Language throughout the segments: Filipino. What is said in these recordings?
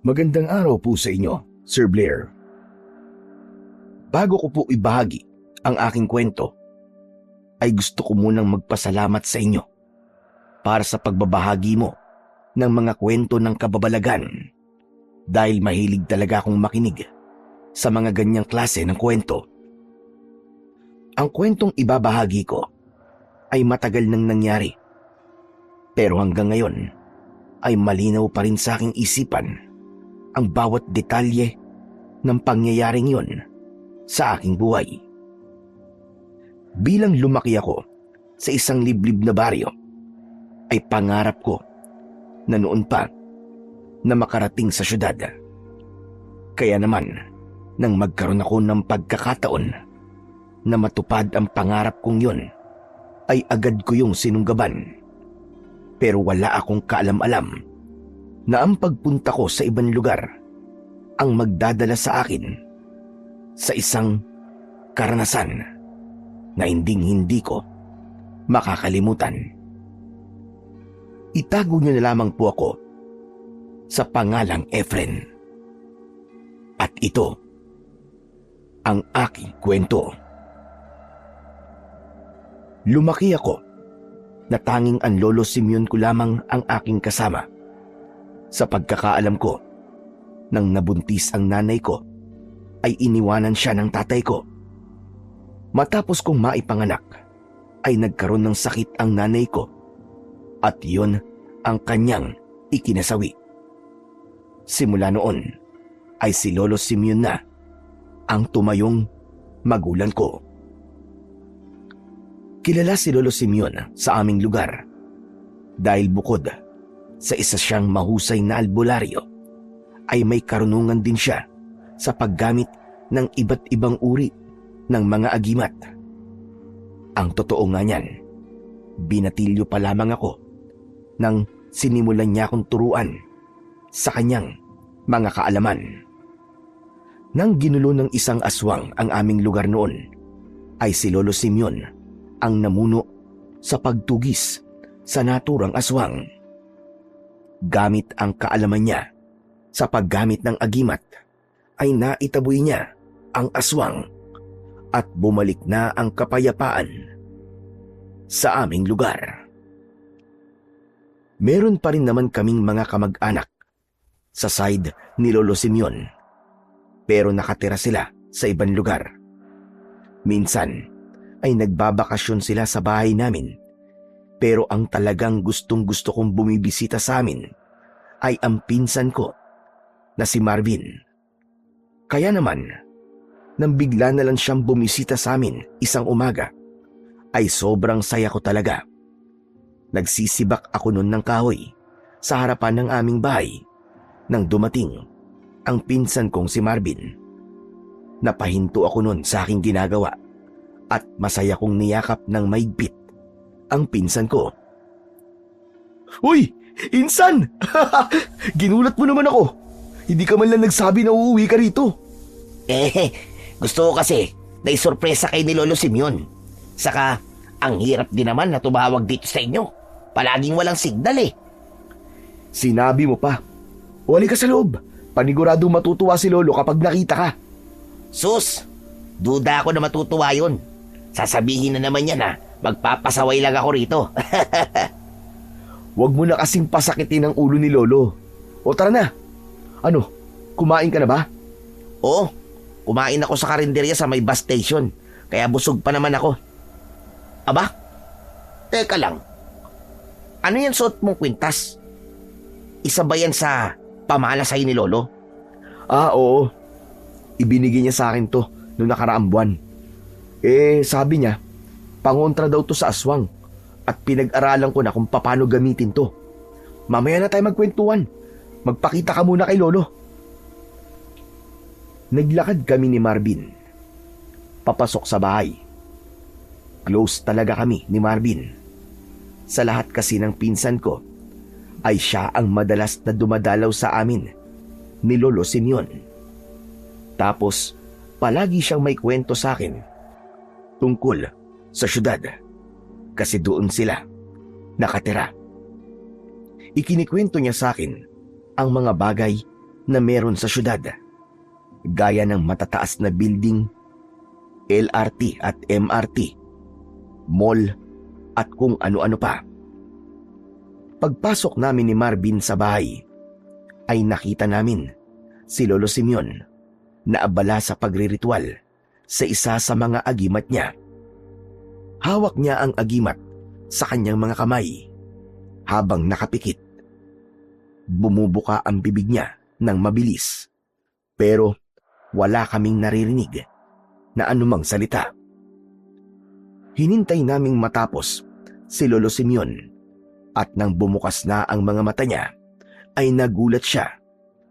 Magandang araw po sa inyo, Sir Blair. Bago ko po ibahagi ang aking kwento, ay gusto ko munang magpasalamat sa inyo para sa pagbabahagi mo ng mga kwento ng kababalagan dahil mahilig talaga akong makinig sa mga ganyang klase ng kwento. Ang kwentong ibabahagi ko ay matagal nang nangyari, pero hanggang ngayon ay malinaw pa rin sa aking isipan ang bawat detalye ng pangyayaring yon sa aking buhay. Bilang lumaki ako sa isang liblib na baryo, ay pangarap ko na noon pa na makarating sa syudad. Kaya naman, nang magkaroon ako ng pagkakataon na matupad ang pangarap kong yon, ay agad ko yung sinunggaban. Pero wala akong kaalam-alam na ang pagpunta ko sa ibang lugar ang magdadala sa akin sa isang karanasan na hinding-hindi ko makakalimutan. Itago niyo na lamang po ako sa pangalang Efren. At ito ang aking kwento. Lumaki ako na tanging ang lolo Simeon ko lamang ang aking kasama. Sa pagkakaalam ko, nang nabuntis ang nanay ko, ay iniwanan siya ng tatay ko. Matapos kong maipanganak, ay nagkaroon ng sakit ang nanay ko at yun ang kanyang ikinasawi. Simula noon, ay si Lolo Simeon na ang tumayong magulang ko. Kilala si Lolo Simeon sa aming lugar dahil bukod sa isa siyang mahusay na albularyo, ay may karunungan din siya sa paggamit ng iba't ibang uri ng mga agimat. Ang totoo nga niyan, binatilyo pa lamang ako nang sinimulan niya akong turuan sa kanyang mga kaalaman. Nang ginulo ng isang aswang ang aming lugar noon, ay si Lolo Simeon ang namuno sa pagtugis sa naturang aswang. Gamit ang kaalaman niya sa paggamit ng agimat, ay naitaboy niya ang aswang at bumalik na ang kapayapaan sa aming lugar. Meron pa rin naman kaming mga kamag-anak sa side ni Lolo Simeon, pero nakatira sila sa ibang lugar. Minsan ay nagbabakasyon sila sa bahay namin, pero ang talagang gustong-gusto kong bumibisita sa amin ay ang pinsan ko na si Marvin. Kaya naman, nang bigla na lang siyang bumisita sa amin isang umaga, ay sobrang saya ko talaga. Nagsisibak ako noon ng kahoy sa harapan ng aming bahay nang dumating ang pinsan kong si Marvin. Napahinto ako noon sa aking ginagawa at masaya kong niyakap ng maigpit ang pinsan ko. "Uy, insan! Ginulat mo naman ako. Hindi ka man lang nagsabi na uuwi ka rito." Gusto ko kasi na isorpresa kay ni Lolo Simeon. Saka, ang hirap din naman na tumawag dito sa inyo. Palaging walang signal eh. Sinabi mo pa. Wali ka sa loob. Paniguradong matutuwa si Lolo kapag nakita ka. Sus, duda ako na matutuwa yun. Sasabihin na naman niya na magpapasaway lang ako rito. Huwag mo na kasing pasakitin ang ulo ni Lolo. O tara na. Ano, kumain ka na ba? Oo, kumain ako sa karinderya sa may bus station. Kaya busog pa naman ako. Aba, teka lang. Ano yan suot mong kwintas? Isa ba yan sa pamana sa'yo ni Lolo? Oo. Ibinigay niya sa akin to noong nakaraang buwan. Sabi niya, pangontra daw to sa aswang at pinag-aralan ko na kung paano gamitin to. Mamaya na tayo magkwentuhan. Magpakita ka muna kay Lolo. Naglakad kami ni Marvin papasok sa bahay. Close talaga kami ni Marvin. Sa lahat kasi ng pinsan ko, ay siya ang madalas na dumadalaw sa amin ni Lolo Simeon. Tapos, palagi siyang may kwento sa akin tungkol sa syudad kasi doon sila nakatira. Ikinikwento niya sa akin ang mga bagay na meron sa syudad, gaya ng matataas na building, LRT at MRT, mall at kung ano-ano pa. Pagpasok namin ni Marvin sa bahay, ay nakita namin si Lolo Simeon na abala sa pagriritual sa isa sa mga agimat niya. Hawak niya ang agimat sa kanyang mga kamay habang nakapikit. Bumubuka ang bibig niya ng mabilis, pero wala kaming naririnig na anumang salita. Hinintay naming matapos si Lolo Simeon at nang bumukas na ang mga mata niya ay nagulat siya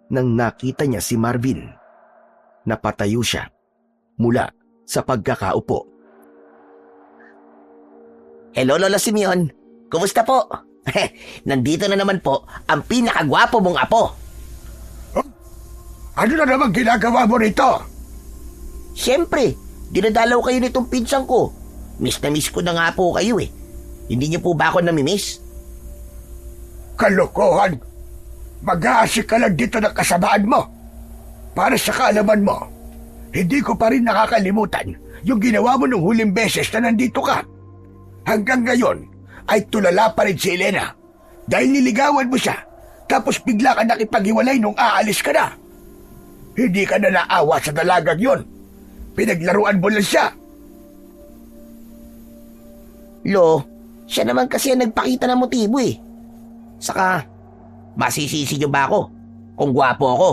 nang nakita niya si Marvin. Napatayo siya mula sa pagkakaupo. Hello, Lola Simeon. Kumusta po? Nandito na naman po ang pinakagwapo mong apo. Ano na naman ginagawa mo rito? Siyempre, dinadalaw kayo nitong pinsang ko. Miss na miss ko na nga po kayo eh. Hindi niyo po ba ako namimiss? Kalokohan! Mag-aasik ka lang dito ng kasamaan mo. Para sa kaalaman mo, hindi ko pa rin nakakalimutan yung ginawa mo nung huling beses na nandito ka. Hanggang ngayon ay tulala pa rin si Elena dahil niligawan mo siya tapos bigla ka nakipaghiwalay nung aalis ka na. Hindi ka na naawa sa dalagang yon. Pinaglaruan mo lang siya. Lo, siya naman kasi ang nagpakita ng motibo eh. Saka, masisisi niyo ba ako kung gwapo ako?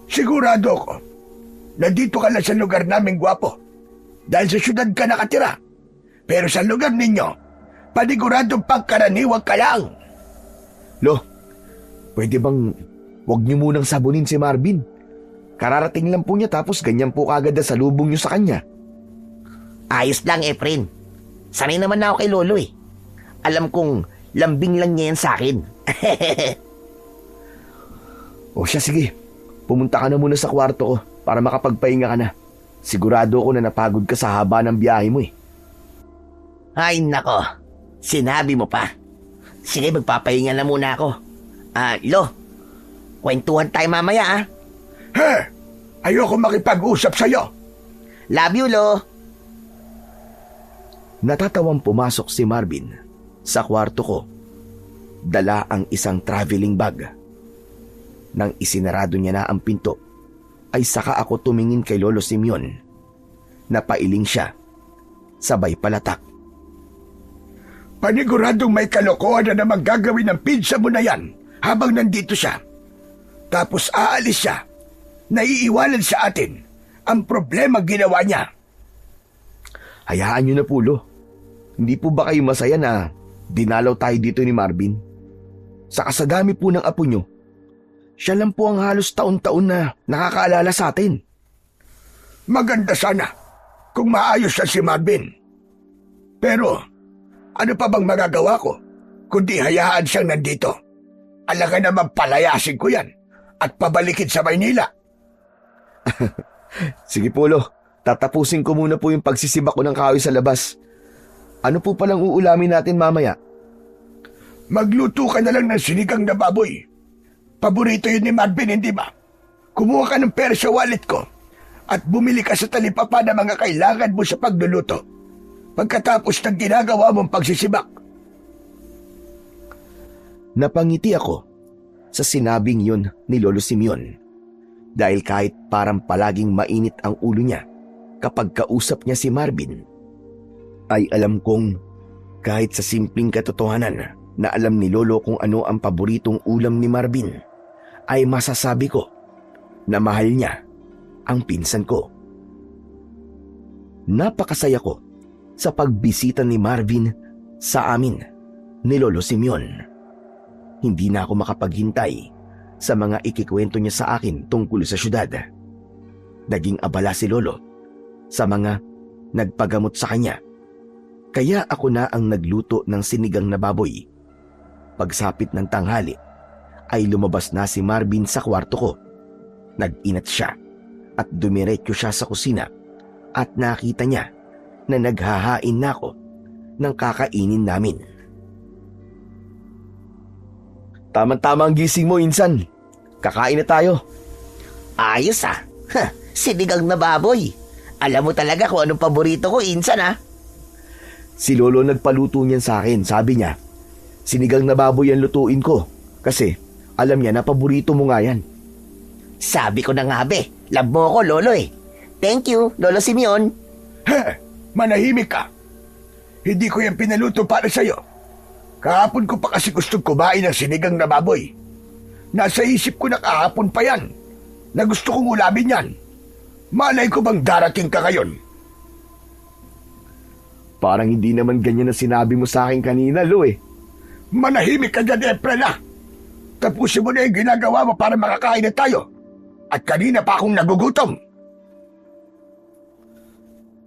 Sigurado ko, nandito ka lang sa lugar naming gwapo dahil sa syudad ka nakatira. Pero sa lugar ninyo, paniguradong pangkaraniwang ka lang. Lo, pwede bang wag niyo munang sabunin si Marvin? Kararating lang po niya tapos ganyan po kagad na salubong niyo sa kanya. Ayos lang, Efren. Sanay naman na ako kay Lolo eh. Alam kong lambing lang niya yan sa akin. O siya, sige. Pumunta ka na muna sa kwarto ko para makapagpahinga ka na. Sigurado ko na napagod ka sa haba ng biyahe mo eh. Ay nako, sinabi mo pa. Sige, magpapahinga na muna ako. Lo, kwentuhan tayo mamaya ah. Ayoko makipag-usap sa'yo. Love you, Lo. Natatawang pumasok si Marvin sa kwarto ko. Dala ang isang traveling bag. Nang isinarado niya na ang pinto, ay saka ako tumingin kay Lolo Simeon. Napailing siya, sabay palatak. Paniguradong may kalokohan na naman gagawin ng pinsa mo na yan habang nandito siya. Tapos aalis siya. Naiiwanan sa atin. Ang problema ginawa niya. Hayaan niyo na po, Lo. Hindi po ba kayo masaya na dinalaw tayo dito ni Marvin? Sa kasadami po ng apo niyo, siya lang po ang halos taon-taon na nakakaalala sa atin. Maganda sana kung maayos siya si Marvin. Pero ano pa bang magagawa ko kundi hayaan siyang nandito? Alangan naman palayasin ko yan at pabalikin sa Maynila. Sige po, Lo. Tatapusin ko muna po yung pagsisibak ko ng kahoy sa labas. Ano po palang uulamin natin mamaya? Magluto ka na lang ng sinigang na baboy. Paborito yun ni Marvin, hindi ba? Kumuha ka ng pera sa wallet ko at bumili ka sa talipapa ng mga kailangan mo sa pagluluto. Pagkatapos ng ginagawa mong pagsisibak. Napangiti ako sa sinabing yun ni Lolo Simeon dahil kahit parang palaging mainit ang ulo niya kapag kausap niya si Marvin, ay alam kong kahit sa simpleng katotohanan na alam ni Lolo kung ano ang paboritong ulam ni Marvin, ay masasabi ko na mahal niya ang pinsan ko. Napakasaya ko sa pagbisita ni Marvin sa amin ni Lolo Simeon. Hindi na ako makapaghintay sa mga ikikwento niya sa akin tungkol sa syudad. Naging abala si Lolo sa mga nagpagamot sa kanya. Kaya ako na ang nagluto ng sinigang na baboy. Pagsapit ng tanghali, ay lumabas na si Marvin sa kwarto ko. Nag-inat siya at dumiretso siya sa kusina at nakita niya na naghahain na ako ng kakainin namin. Tama-tama ang gising mo, Insan. kakain na tayo. Ayos ah. Sinigang na baboy. Alam mo talaga kung anong paborito ko, Insan ah. Si Lolo nagpaluto niyan sa akin. Sabi niya, sinigang na baboy ang lutuin ko. Kasi alam niya na paborito mo nga yan. Sabi ko na nga be, love mo ako, Lolo eh. Thank you, Lolo Simeon. Manahimik ka. Hindi ko yan pinaluto para sa'yo. Kahapon ko pa kasi gustong kumain ng sinigang na baboy. Nasa isip ko na kahapon pa yan na gusto kong ulamin yan. Malay ko bang darating ka ngayon? Parang hindi naman ganyan na sinabi mo sa akin kanina, Lo eh. Manahimik ka dyan, Efren ah. Tapusin mo na yung ginagawa mo para makakain na tayo. At kanina pa akong nagugutom.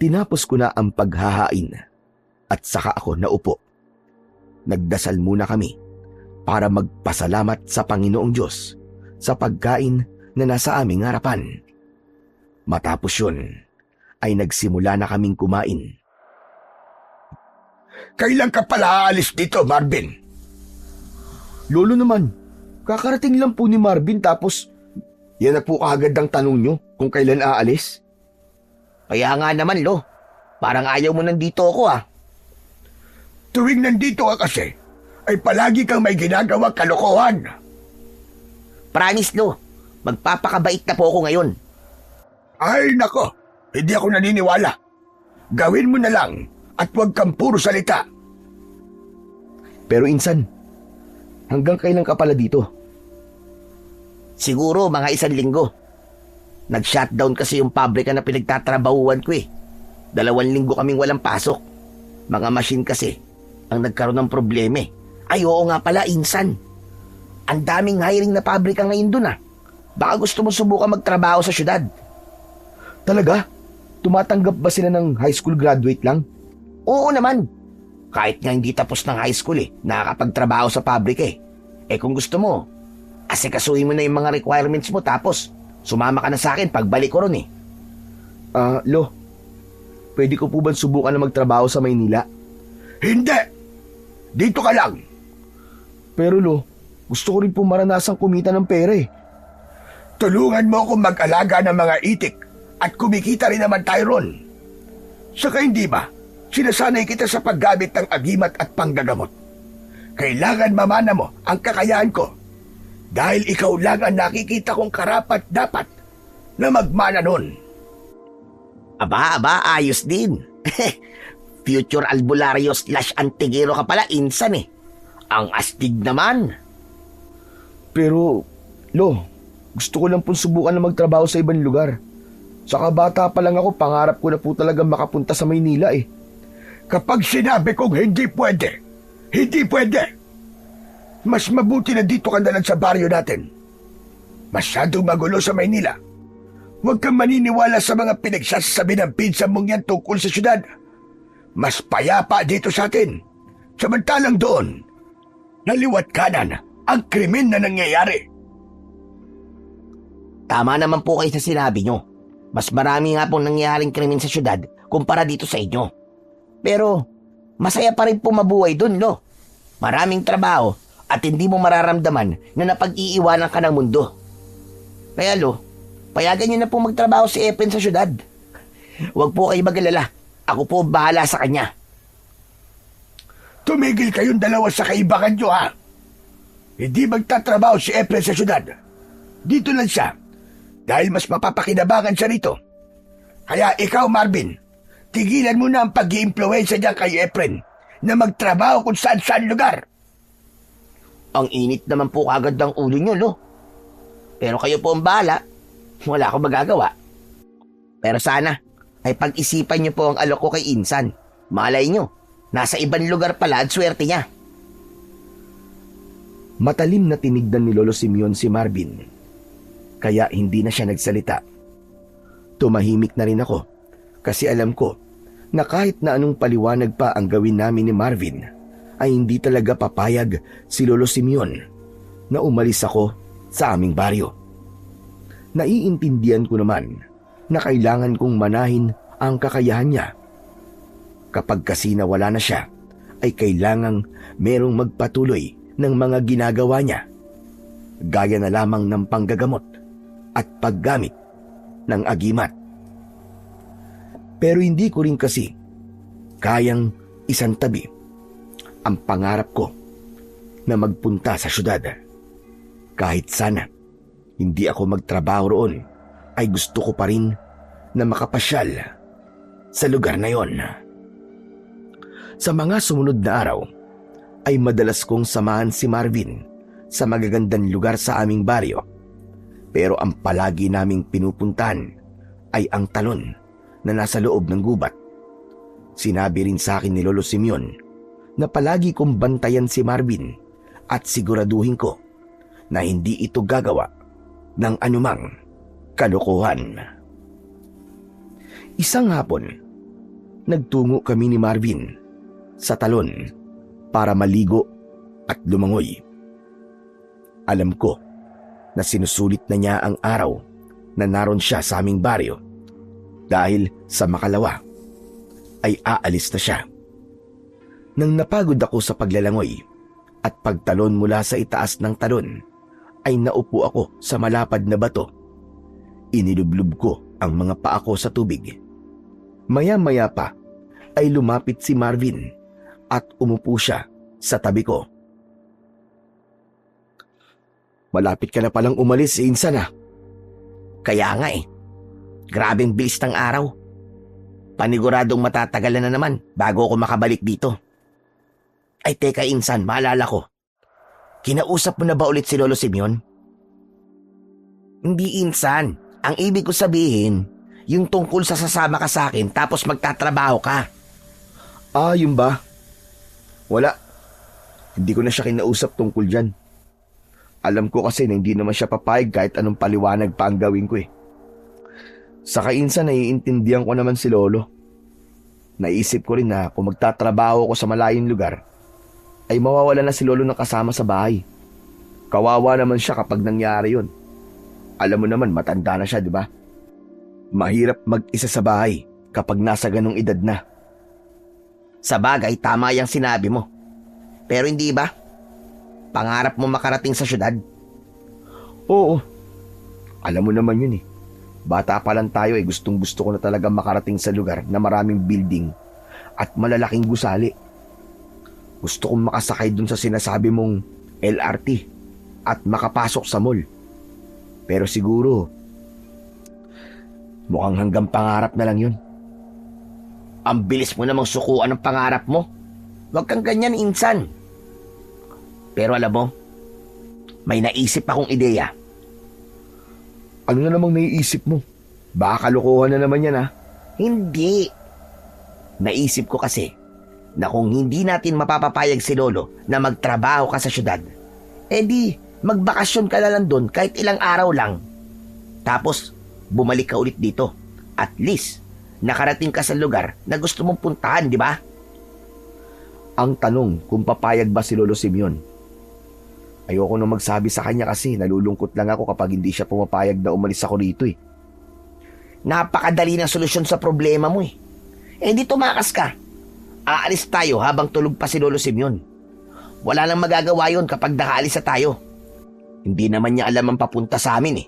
Tinapos ko na ang paghahain at saka ako naupo. Nagdasal muna kami para magpasalamat sa Panginoong Diyos sa pagkain na nasa aming harapan. Matapos yun, ay nagsimula na kaming kumain. Kailan ka pala aalis dito, Marvin? Lolo naman, kakarating lang po ni Marvin tapos yan na po kaagad ang tanong nyo kung kailan aalis. Kaya nga naman, Lo. Parang ayaw mo nandito ako ah. Tuwing nandito ka kasi, ay palagi kang may ginagawa kalokohan. Promise, Lo. Magpapakabait na po ako ngayon. Ay, nako. Hindi ako naniniwala. Gawin mo na lang at huwag kang puro salita. Pero Insan, hanggang kailan ka pala dito? Siguro mga 1 linggo. Nag-shutdown kasi yung pabrika na pinagtatrabahuan ko eh. 2 linggo kaming walang pasok. Mga machine kasi ang nagkaroon ng problema eh. Ay oo nga pala, Insan. Ang daming hiring na pabrika ngayon dun ah. Baka gusto mo subukan magtrabaho sa syudad. Talaga? Tumatanggap ba sila ng high school graduate lang? Oo naman. Kahit nga hindi tapos ng high school eh, nakakapagtrabaho sa pabrika eh. Eh kung gusto mo, asikasuhin mo na yung mga requirements mo tapos sumama ka na sa akin pagbalik ko ron eh. Lo, pwede ko po ba subukan na magtrabaho sa Maynila? Hindi! Dito ka lang. Pero Lo, gusto ko rin po maranasang kumita ng pera eh. Tulungan mo akong mag-alaga ng mga itik at kumikita rin naman tayo ron. Saka hindi ba, sinasanay kita sa paggamit ng agimat at panggagamot. Kailangan mamana mo ang kakayahan ko dahil ikaw lang ang nakikita kong karapat-dapat na magmana nun. Aba, ayos din. Future albularyo / antigero ka pala, Insan eh. Ang astig naman. Pero, Lo, gusto ko lang pong subukan na magtrabaho sa ibang lugar. Saka bata pa lang ako, pangarap ko na po talaga makapunta sa Maynila eh. Kapag sinabi kong hindi pwede, hindi pwede. Mas mabuti na dito ka na lang sa baryo natin. Masyadong magulo sa Maynila. Huwag kang maniniwala sa mga pinagsasabi ng pinsan mong yan tungkol sa syudad. Mas payapa dito sa atin. Samantalang doon, naliwat kanan ang krimen na nangyayari. Tama naman po kayo sa sinabi nyo. Mas marami nga pong nangyayaring krimen sa syudad kumpara dito sa inyo. Pero, masaya pa rin po mabuhay dun, Lo. Maraming trabaho at hindi mo mararamdaman na napag-iiwanan ka ng mundo. Kaya, Lo, payagan nyo na po magtrabaho si Epen sa syudad. Huwag po kayo mag-alala. Ako po bahala sa kanya. Tumigil kayong dalawa sa kaibagan nyo, ha? Hindi magtatrabaho si Efren sa syudad. Dito lang siya. Dahil mas mapapakinabangan siya rito. Kaya ikaw, Marvin, tigilan mo na ang pag-iimpluwensya niya kay Efren na magtrabaho kung saan-saan lugar. Ang init naman po kagad ng ulo nyo, Lo. Pero kayo po ang bahala. Wala akong magagawa. Pero sana ay pag-isipan nyo po ang alok ko kay Insan. Malay nyo, nasa ibang lugar pala at swerte niya. Matalim na tinignan ni Lolo Simeon si Marvin. Kaya hindi na siya nagsalita. Tumahimik na rin ako kasi alam ko na kahit na anong paliwanag pa ang gawin namin ni Marvin ay hindi talaga papayag si Lolo Simeon na umalis ako sa aming baryo. Naiintindihan ko naman na kailangan kong manahin ang kakayahan niya. Kapag kasi nawala na siya, ay kailangang merong magpatuloy ng mga ginagawa niya. gaya na lamang ng panggagamot at paggamit ng agimat. Pero hindi ko rin kasi kayang isantabi ang pangarap ko na magpunta sa syudad. Kahit sana hindi ako magtrabaho roon, ay gusto ko pa rin na makapasyal sa lugar na yon. Sa mga sumunod na araw, ay madalas kong samahan si Marvin sa magagandang lugar sa aming baryo. Pero ang palagi naming pinupuntahan ay ang talon na nasa loob ng gubat. Sinabi rin sa akin ni Lolo Simeon na palagi kong bantayan si Marvin at siguraduhin ko na hindi ito gagawa ng anumang kalokohan. Isang hapon, nagtungo kami ni Marvin sa talon para maligo at lumangoy. Alam ko na sinusulit na niya ang araw na naroon siya sa aming baryo dahil sa makalawa ay aalis na siya. Nang napagod ako sa paglalangoy at pagtalon mula sa itaas ng talon, ay naupo ako sa malapad na bato. Inilublob ko ang mga paa ko sa tubig. Maya-maya pa ay lumapit si Marvin at umupo siya sa tabi ko. Malapit ka na palang umalis, Insan ah. Kaya nga eh. Grabeng bilis ng araw. Paniguradong matatagalan na naman bago ako makabalik dito. Ay teka Insan, maalala ko. Kinausap mo na ba ulit si Lolo Simeon? Hindi Insan. Ang ibig ko sabihin, yung tungkol sa sasama ka sa akin tapos magtatrabaho ka. Ah, yun ba? Wala. Hindi ko na siya kinausap tungkol dyan. Alam ko kasi na hindi naman siya papayag kahit anong paliwanag pa ang gawin ko eh. Saka Insan, naiintindihan ko naman si Lolo. Naisip ko rin na kung magtatrabaho ko sa malayong lugar, ay mawawala na si Lolo ng kasama sa bahay. Kawawa naman siya kapag nangyari yun. Alam mo naman, matanda na siya, di ba? Mahirap mag-isa sa bahay kapag nasa ganong edad na. Sa bagay, tama yung sinabi mo. Pero hindi ba? Pangarap mo makarating sa syudad? Oo. Alam mo naman yun eh. Bata pa lang tayo eh, gustong gusto ko na talaga makarating sa lugar na maraming building at malalaking gusali. Gusto kong makasakay dun sa sinasabi mong LRT at makapasok sa mall. Pero siguro, mukhang hanggang pangarap na lang yun. Ang bilis mo namang sukuan ng pangarap mo. Huwag kang ganyan, Insan. Pero alam mo, may naisip akong ideya. Ano na namang naiisip mo? Baka kalokohan na naman yan ha? Hindi. Naisip ko kasi na kung hindi natin mapapapayag si Lolo na magtrabaho ka sa syudad, edi magbakasyon ka na lang doon kahit ilang araw lang. Tapos bumalik ka ulit dito. At least, nakarating ka sa lugar na gusto mong puntahan, di ba? Ang tanong kung papayag ba si Lolo Simeon. Ayoko nang magsabi sa kanya kasi nalulungkot lang ako kapag hindi siya pumapayag na umalis ako rito eh. Napakadali ng solusyon sa problema mo eh. Eh di tumakas ka. Aalis tayo habang tulog pa si Lolo Simeon. Wala nang magagawa yon kapag nakaalis na tayo. Hindi naman niya alam ang papunta sa amin eh.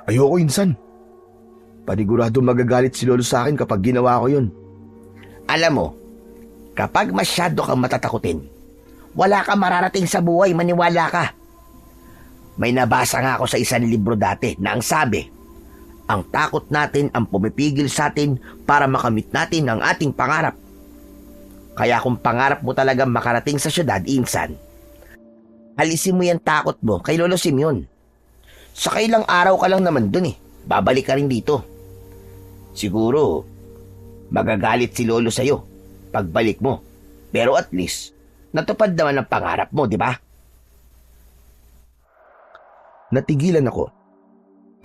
Ayoko, Insan. Panigurado magagalit si Lolo sa akin kapag ginawa ko yun. Alam mo, kapag masyado kang matatakutin, wala ka mararating sa buhay, maniwala ka. May nabasa nga ako sa isang libro dati na ang sabi, ang takot natin ang pumipigil sa atin para makamit natin ang ating pangarap. Kaya kung pangarap mo talagang makarating sa syudad, Insan, alisin mo yung takot mo kay Lolo Simeon. Sa kailang araw ka lang naman dun eh. Babalik ka rin dito. Siguro, magagalit si Lolo sa'yo pagbalik mo. Pero at least, natupad naman ang pangarap mo, di ba? Natigilan ako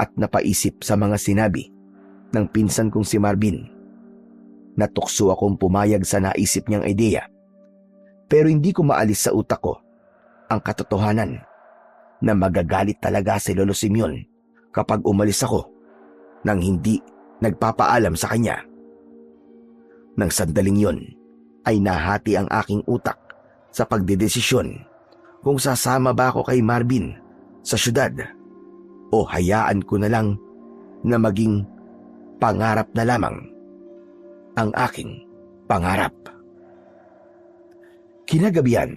at napaisip sa mga sinabi ng pinsan kong si Marvin. Natukso akong pumayag sa naisip niyang ideya. Pero hindi ko maalis sa utak ko ang katotohanan na magagalit talaga si Lolo Simeon kapag umalis ako nang hindi nagpapaalam sa kanya. Nang sandaling yon ay nahati ang aking utak sa pagdedesisyon kung sasama ba ako kay Marvin sa syudad o hayaan ko na lang na maging pangarap na lamang ang aking pangarap. Kinagabihan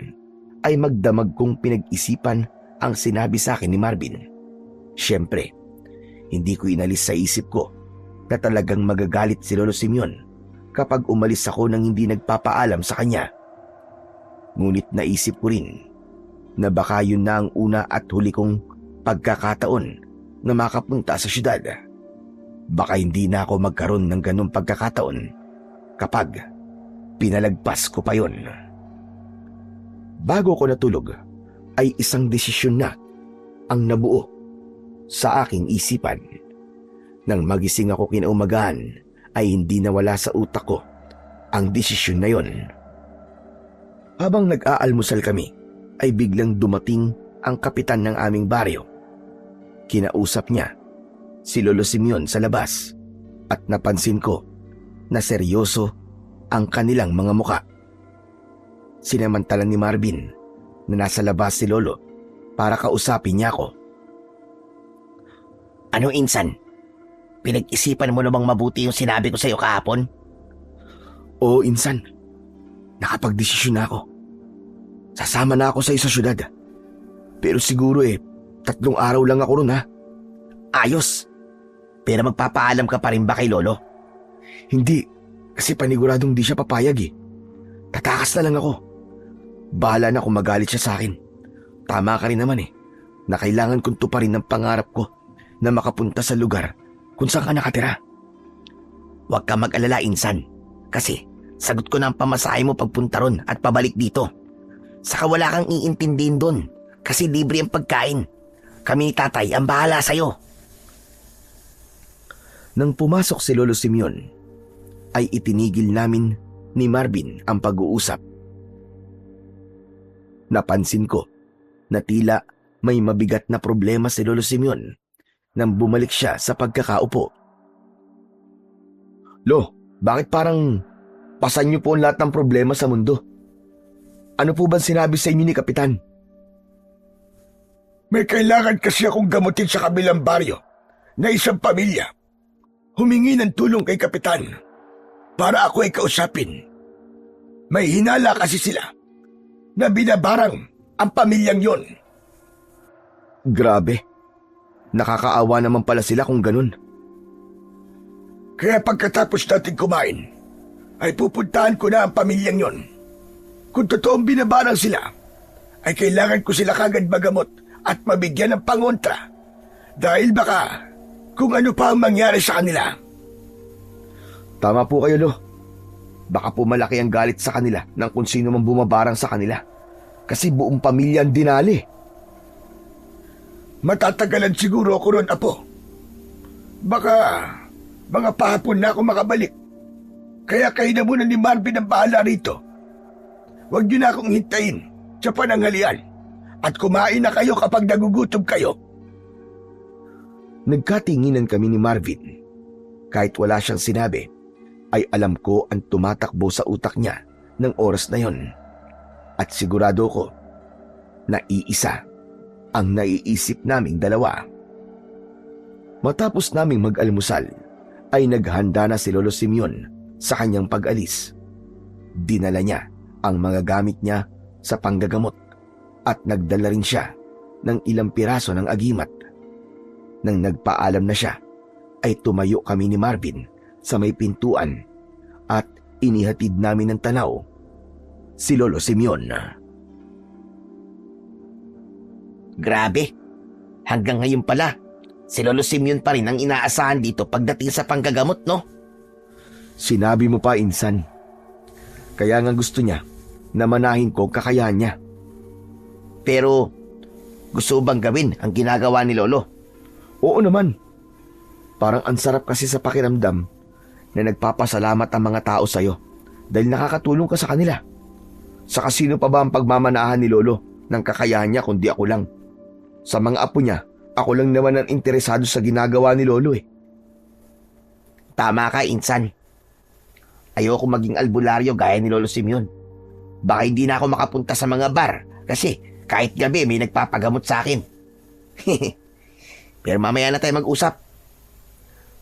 ay magdamag kong pinag-isipan ang sinabi sa akin ni Marvin. Siyempre, hindi ko inalis sa isip ko na talagang magagalit si Lolo Simeon kapag umalis ako nang hindi nagpapaalam sa kanya. Ngunit naisip ko rin na baka yun na ang una at huli kong pagkakataon na makapunta sa syudad. Baka hindi na ako magkaroon ng ganong pagkakataon kapag pinalagpas ko pa yon. Bago ko natulog ay isang desisyon na ang nabuo sa aking isipan. Nang magising ako kinaumagahan ay hindi nawala sa utak ko ang desisyon na yon. Habang nag-aalmusal kami ay biglang dumating ang kapitan ng aming baryo. Kinausap niya si Lolo Simeon sa labas at napansin ko na seryoso ang kanilang mga muka. Sinamantala ni Marvin na nasa labas si Lolo para kausapin niya ako. Ano, Insan? Pinag-isipan mo namang mabuti yung sinabi ko sa'yo kahapon? Oo, Insan. Nakapagdesisyon na ako. Sasama na ako sa syudad. Pero siguro 3 araw lang ako ron, ha? Ayos. Pero magpapaalam ka pa rin ba kay Lolo? Hindi, kasi paniguradong di siya papayag Tatakas na lang ako. Bahala na kung magalit siya sa akin. Tama ka rin naman na kailangan kong tuparin ang pangarap ko na makapunta sa lugar kung saan ka nakatira. Huwag ka mag-alala, Insan. Kasi sagot ko na ang pamasahe mo pagpunta ron at pabalik dito. Saka wala kang iintindihin doon kasi libre ang pagkain. Kami ni Tatay ang bahala sa'yo. Nang pumasok si Lolo Simeon, ay itinigil namin ni Marvin ang pag-uusap. Napansin ko na tila may mabigat na problema si Lolo Simeon nang bumalik siya sa pagkakaupo. Lo, bakit parang pasan niyo po ang lahat ng problema sa mundo? Ano po ba sinabi sa inyo ni Kapitan? May kailangan kasi akong gamutin sa kabilang baryo na isang pamilya. Humingi ng tulong kay Kapitan para ako ay kausapin. May hinala kasi sila na binabarang ang pamilyang yon. Grabe. Nakakaawa naman pala sila kung ganun. Kaya pagkatapos natin kumain, ay pupuntahan ko na ang pamilyang yon. Kung totoong binabarang sila, ay kailangan ko sila kagad magamot at mabigyan ng pangontra. Dahil baka kung ano pa ang mangyari sa kanila. Tama po kayo, Lo. Baka po malaki ang galit sa kanila ng kung sino man bumabarang sa kanila. Kasi buong pamilya ang dinali. Matatagalan siguro ako ron, Apo. Baka mga pahapon na ako makabalik. Kaya kayo na muna ni Marvin ang bahala rito. Huwag niyo na akong hintayin sa pananghalian at kumain na kayo kapag nagugutom kayo. Nagkatinginan kami ni Marvin. Kahit wala siyang sinabi, ay alam ko ang tumatakbo sa utak niya ng oras na yon. At sigurado ko na iisa ang naiisip naming dalawa. Matapos naming mag-almusal, ay naghanda na si Lolo Simeon sa kanyang pag-alis. Dinala niya ang mga gamit niya sa panggagamot at nagdala rin siya ng ilang piraso ng agimat. Nang nagpaalam na siya, ay tumayo kami ni Marvin sa may pintuan at inihatid namin ng tanaw si Lolo Simeon. Grabe. Hanggang ngayon pala, si Lolo Simeon pa rin ang inaasahan dito pagdating sa panggagamot, no? Sinabi mo pa, Insan. Kaya nga gusto niya na manahin ko kakayahan niya. Pero gusto bang gawin ang ginagawa ni Lolo? Oo naman. Parang ang sarap kasi sa pakiramdam na nagpapasalamat ang mga tao sa'yo dahil nakakatulong ka sa kanila. Sa sino pa ba ang pagmamanahan ni Lolo ng kakayahan niya kundi ako lang? Sa mga apo niya, ako lang naman ang interesado sa ginagawa ni Lolo Tama ka, Insan. Ayoko maging albularyo gaya ni Lolo Simeon. Baka hindi na ako makapunta sa mga bar kasi Kahit gabi may nagpapagamot sa akin. Pero mamaya na tayo mag-usap.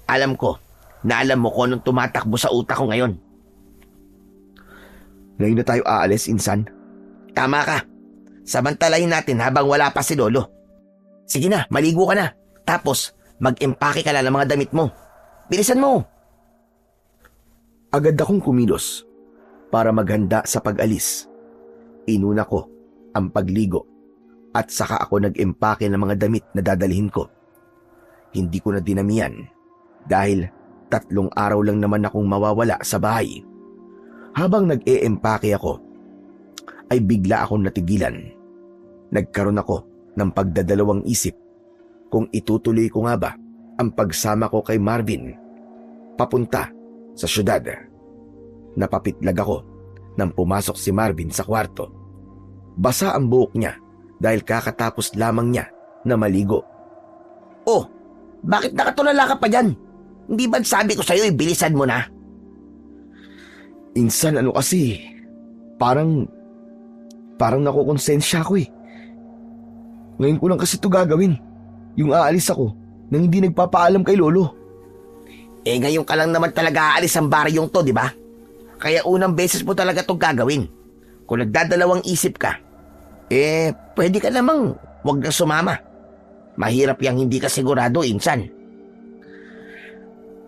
Alam ko na alam mo kung anong tumatakbo sa utak ko ngayon. Ngayon na tayo aalis, Insan. Tama ka. Samantalahin natin habang wala pa si Lolo. Sige na, maligo ka na. Tapos, mag-empake ka na ng mga damit mo. Bilisan mo. Agad akong kumilos para maghanda sa pag-alis. Inuna ko ang pagligo at saka ako nag-empake ng mga damit na dadalhin ko. Hindi ko na dinamihan dahil 3 araw lang naman akong mawawala sa bahay. Habang nag-e-empake ako, ay bigla akong natigilan. Nagkaroon ako ng pagdadalawang isip kung itutuloy ko nga ba ang pagsama ko kay Marvin papunta sa syudad. Napapitlag ako nang pumasok si Marvin sa kwarto. Basa ang buhok niya dahil kakatapos lamang niya na maligo. Oh, bakit nakatulala ka pa dyan? Hindi ba sabi ko sa'yo, bilisan mo na? Insan, ano kasi, parang nakukonsensya ako eh. Ngayon ko lang kasi ito gagawin. Yung aalis ako nang hindi nagpapaalam kay Lolo. Eh ngayon ka lang naman talaga aalis ang baryong to, di ba? Kaya unang beses mo talaga itong gagawin. Kung nagdadalawang isip ka, pwede ka namang wag na sumama. Mahirap yang hindi ka sigurado, Insan.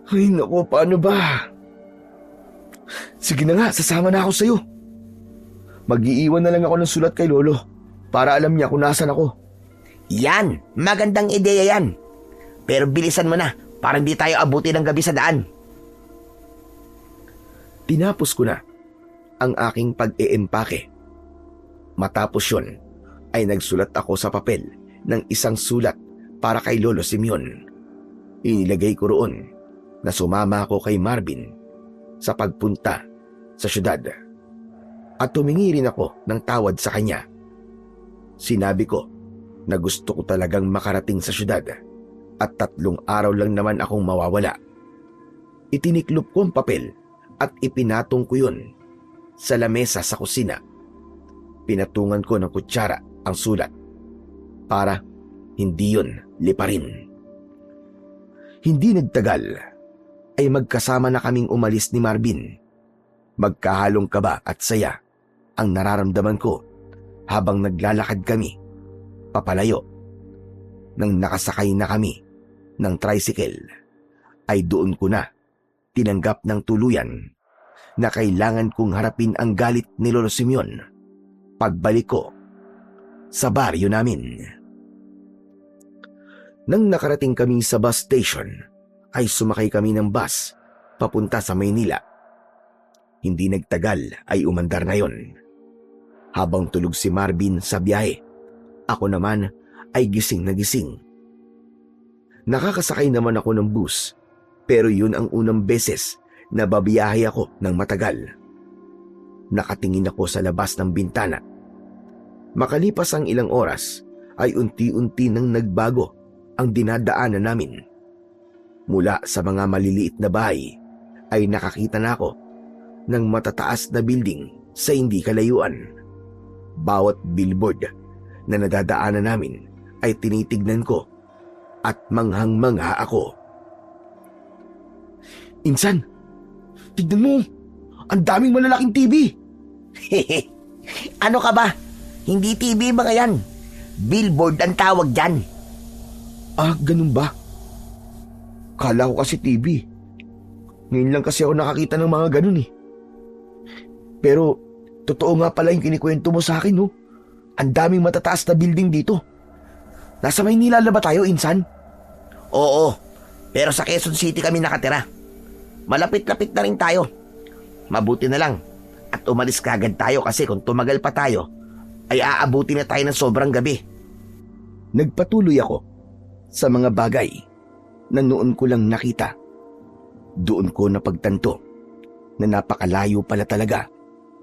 Ay naku, paano ba? Sige na nga, sasama na ako sa'yo. Mag-iiwan na lang ako ng sulat kay Lolo para alam niya kung nasan ako. Yan, magandang ideya yan. Pero bilisan mo na para hindi tayo abuti ng gabi sa daan. Tinapos ko na ang aking pag-eempake. Matapos yun, ay nagsulat ako sa papel ng isang sulat para kay Lolo Simeon. Inilagay ko roon na sumama ako kay Marvin sa pagpunta sa syudad. At tumingi rin ako ng tawad sa kanya. Sinabi ko na gusto ko talagang makarating sa syudad at 3 araw lang naman akong mawawala. Itiniklop ko ang papel at ipinatong ko yun sa lamesa sa kusina. Pinatungan ko ng kutsara ang sulat para hindi yun liparin. Hindi nagtagal ay magkasama na kaming umalis ni Marvin. Magkahalong kaba at saya ang nararamdaman ko habang naglalakad kami papalayo. Nang nakasakay na kami ng tricycle, ay doon ko na tinanggap ng tuluyan na kailangan kong harapin ang galit ni Lolo Simeon pagbalik ko sa baryo namin. Nang nakarating kami sa bus station, ay sumakay kami ng bus papunta sa Maynila. Hindi nagtagal ay umandar na yon. Habang tulog si Marvin sa biyahe, ako naman ay gising na gising. Nakakasakay naman ako ng bus, pero yun ang unang beses na babiyahe ako ng matagal. Nakatingin ako sa labas ng bintana. Makalipas ang ilang oras, ay unti-unti nang nagbago ang dinadaanan namin. Mula sa mga maliliit na bahay, ay nakakita na ako ng matataas na building sa hindi kalayuan. Bawat billboard na nadadaanan namin ay tinitignan ko at manghang-mangha ako. Insan, tignan mo, ang daming malalaking TV. Ano ka ba? Hindi TV mga yan. Billboard ang tawag dyan. Ah, ganun ba? Kala ko kasi TV. Ngayon lang kasi ako nakakita ng mga ganun eh. Pero, totoo nga pala yung kinikwento mo sa akin, no? Ang daming matataas na building dito. Nasa Maynila na ba tayo, Insan? Oo, pero sa Quezon City kami nakatira. Malapit-lapit na rin tayo. Mabuti na lang at umalis kagad tayo kasi kung tumagal pa tayo, ay aabuti na tayo ng sobrang gabi. Nagpatuloy ako sa mga bagay na noon ko lang nakita. Doon ko napagtanto na napakalayo pala talaga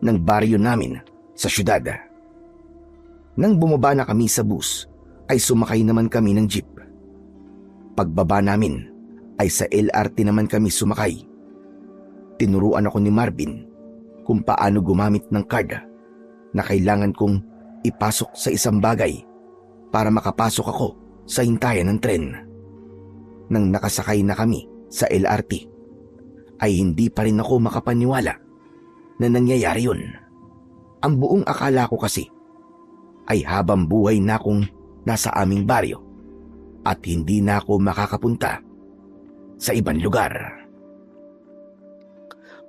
ng baryo namin sa syudad. Nang bumaba na kami sa bus, ay sumakay naman kami ng jeep. Pagbaba namin, ay sa LRT naman kami sumakay. Tinuruan ako ni Marvin kung paano gumamit ng card na kailangan kong ipasok sa isang bagay para makapasok ako sa hintayan ng tren. Nang nakasakay na kami sa LRT, ay hindi pa rin ako makapaniwala na nangyayari yun. Ang buong akala ko kasi ay habang buhay na akong nasa aming baryo at hindi na ako makakapunta sa ibang lugar.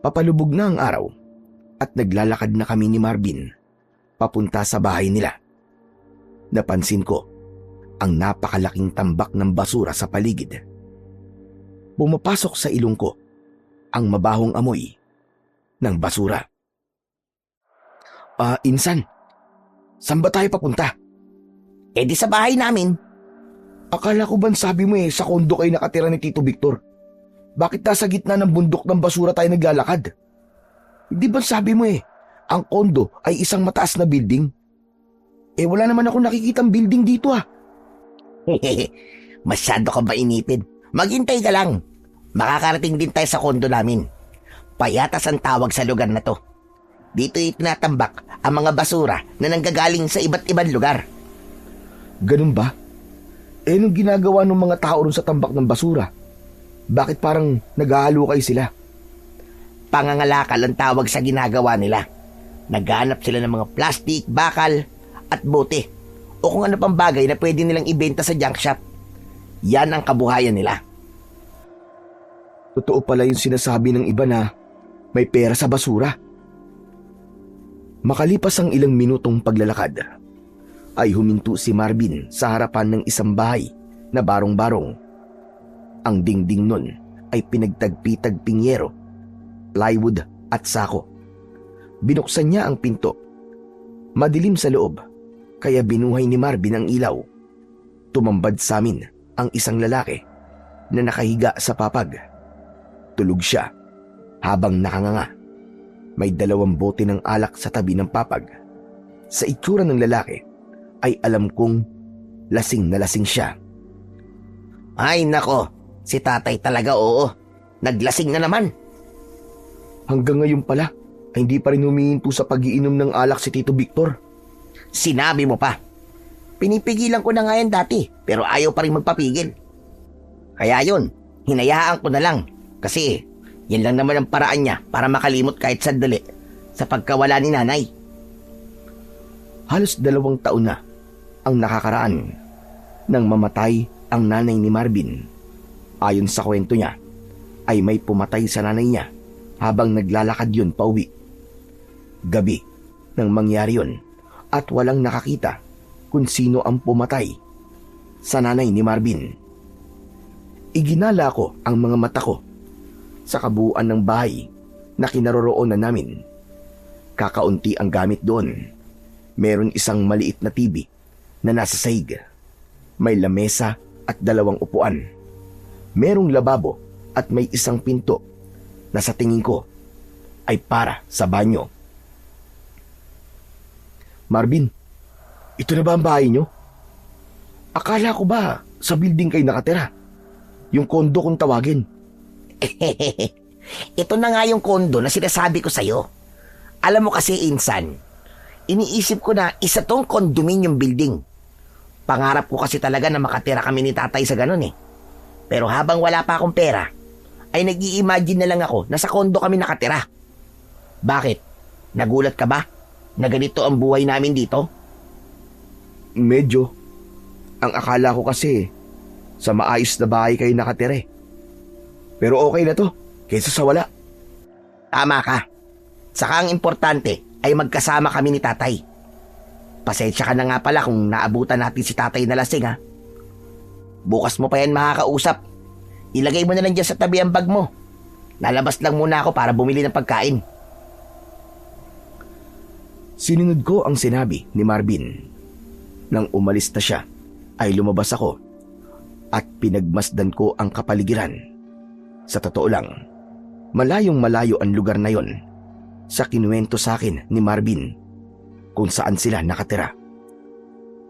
Papalubog na ang araw at naglalakad na kami ni Marvin papunta sa bahay nila. Napansin ko ang napakalaking tambak ng basura sa paligid. Pumapasok sa ilong ko ang mabahong amoy ng basura. Insan, saan ba tayo papunta? Eh di sa bahay namin. Akala ko ban sabi mo sa kondo kayo nakatira ni Tito Victor? Bakit nasa gitna ng bundok ng basura tayo naglalakad? Hindi ba sabi mo ang kondo ay isang mataas na building? Wala naman ako nakikitang building dito Masyado ka ba inipid? Maghintay ka lang. Makakarating din tayo sa kondo namin. Payatas ang tawag sa lugar na to. Dito itinatambak ang mga basura na nanggagaling sa iba't ibang lugar. Ganun ba? Nung ginagawa ng mga tao ron sa tambak ng basura, bakit parang nag-aalukay sila? Pangangalakal ang tawag sa ginagawa nila. Naghanap sila ng mga plastic, bakal, at bote. O kung ano pang bagay na pwede nilang ibenta sa junk shop. Yan ang kabuhayan nila. Totoo pala yung sinasabi ng iba na may pera sa basura. Makalipas ang ilang minutong paglalakad, ay huminto si Marvin sa harapan ng isang bahay na barong-barong. Ang dingding nun ay pinagtagpi-tagping yero, plywood at sako. Binuksan niya ang pinto. Madilim sa loob, kaya binuhay ni Marvin ang ilaw. Tumambad sa amin ang isang lalaki na nakahiga sa papag. Tulog siya habang nakanganga. May 2 bote ng alak sa tabi ng papag. Sa itsura ng lalaki ay alam kong lasing na lasing siya. Ay nako, si tatay talaga oo. Naglasing na naman. Hanggang ngayon pala ay hindi pa rin humihinto sa pag-iinom ng alak si Tito Victor. Sinabi mo pa. Pinipigilan ko na nga yan dati pero ayaw pa rin magpapigil. Kaya yun, hinayaan ko na lang kasi yan lang naman ang paraan niya para makalimot kahit sandali sa pagkawala ni nanay. Halos 2 taon na ang nakakaraan nang mamatay ang nanay ni Marvin. Ayon sa kwento niya, ay may pumatay sa nanay niya habang naglalakad yun pauwi. Gabi nang mangyari yun at walang nakakita kung sino ang pumatay sa nanay ni Marvin. Iginala ko ang mga mata ko sa kabuuan ng bahay na kinaroroonan namin. Kakaunti ang gamit doon. Meron isang maliit na TV na nasa sahig. May lamesa at 2 upuan. Merong lababo at may isang pinto na sa tingin ko ay para sa banyo. Marvin, ito na ba ang bahay nyo? Akala ko ba sa building kayo nakatira? Yung kondo kung tawagin. Ito na nga yung kondo na sinasabi ko sa'yo. Alam mo kasi, Insan, iniisip ko na isa tong condominium building. Pangarap ko kasi talaga na makatira kami ni tatay sa ganun Pero habang wala pa akong pera, ay nag-i-imagine na lang ako na sa kondo kami nakatira. Bakit? Nagulat ka ba na ganito ang buhay namin dito? Medyo. Ang akala ko kasi sa maayos na bahay kayo nakatira Pero okay na to, kaysa sa wala. Tama ka. Saka ang importante ay magkasama kami ni tatay. Pasensya ka na nga pala kung naabutan natin si tatay na lasing Bukas mo pa yan makakausap. Ilagay mo na lang dyan sa tabi ang bag mo. Lalabas lang muna ako para bumili ng pagkain. Sinunod ko ang sinabi ni Marvin. Nang umalis na siya, ay lumabas ako at pinagmasdan ko ang kapaligiran. Sa totoo lang, malayong malayo ang lugar na yon sa kinuwento sa akin ni Marvin kung saan sila nakatira.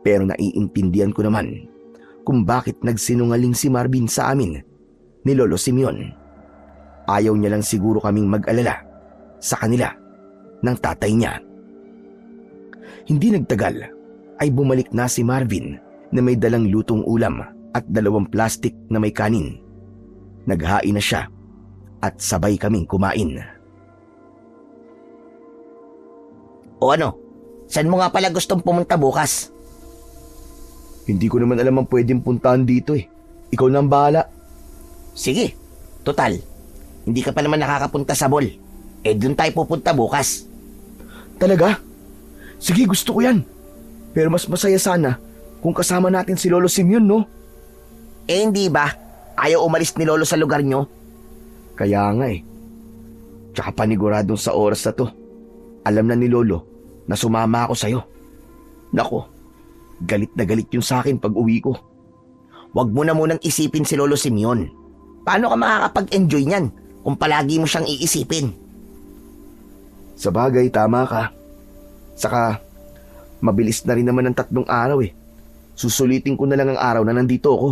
Pero naiintindihan ko naman kung bakit nagsinungaling si Marvin sa amin ni Lolo Simeon. Ayaw niya lang siguro kaming mag-alala sa kanila ng tatay niya. Hindi nagtagal ay bumalik na si Marvin na may dalang lutong ulam at 2 plastik na may kanin. Naghain na siya at sabay kaming kumain. O ano, saan mo nga pala gustong pumunta bukas? Hindi ko naman alam ang pwedeng puntahan dito eh. Ikaw na ang bahala. Sige, total, hindi ka pa naman nakakapunta sa mall. Eh dun tayo pupunta bukas. Talaga? Sige, gusto ko yan. Pero mas masaya sana kung kasama natin si Lolo Simeon, no? Eh hindi ba? Ayaw umalis ni Lolo sa lugar nyo? Kaya nga eh. Tsaka paniguradong sa oras na to, alam na ni Lolo na sumama ako sa'yo. Nako, galit na galit yun sa akin pag uwi ko. Huwag mo na munang isipin si Lolo Simeon. Paano ka makakapag-enjoy niyan kung palagi mo siyang iisipin? Sa bagay, tama ka. Saka, mabilis na rin naman ang 3 araw eh. Susulitin ko na lang ang araw na nandito ako.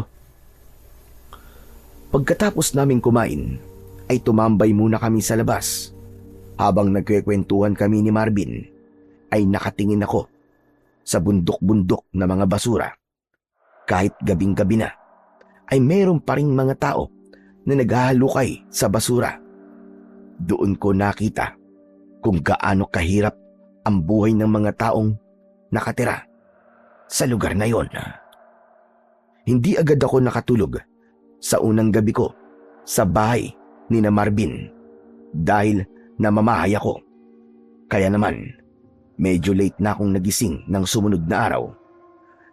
Pagkatapos naming kumain, ay tumambay muna kami sa labas. Habang nagkwekwentuhan kami ni Marvin, ay nakatingin ako sa bundok-bundok na mga basura. Kahit gabing-gabi na, ay mayroon pa ring mga tao na naghahalukay sa basura. Doon ko nakita kung gaano kahirap ang buhay ng mga taong nakatira sa lugar na yon. Hindi agad ako nakatulog sa unang gabi ko sa bahay ni na Marvin dahil namamahay ako. Kaya naman, medyo late na akong nagising ng sumunod na araw.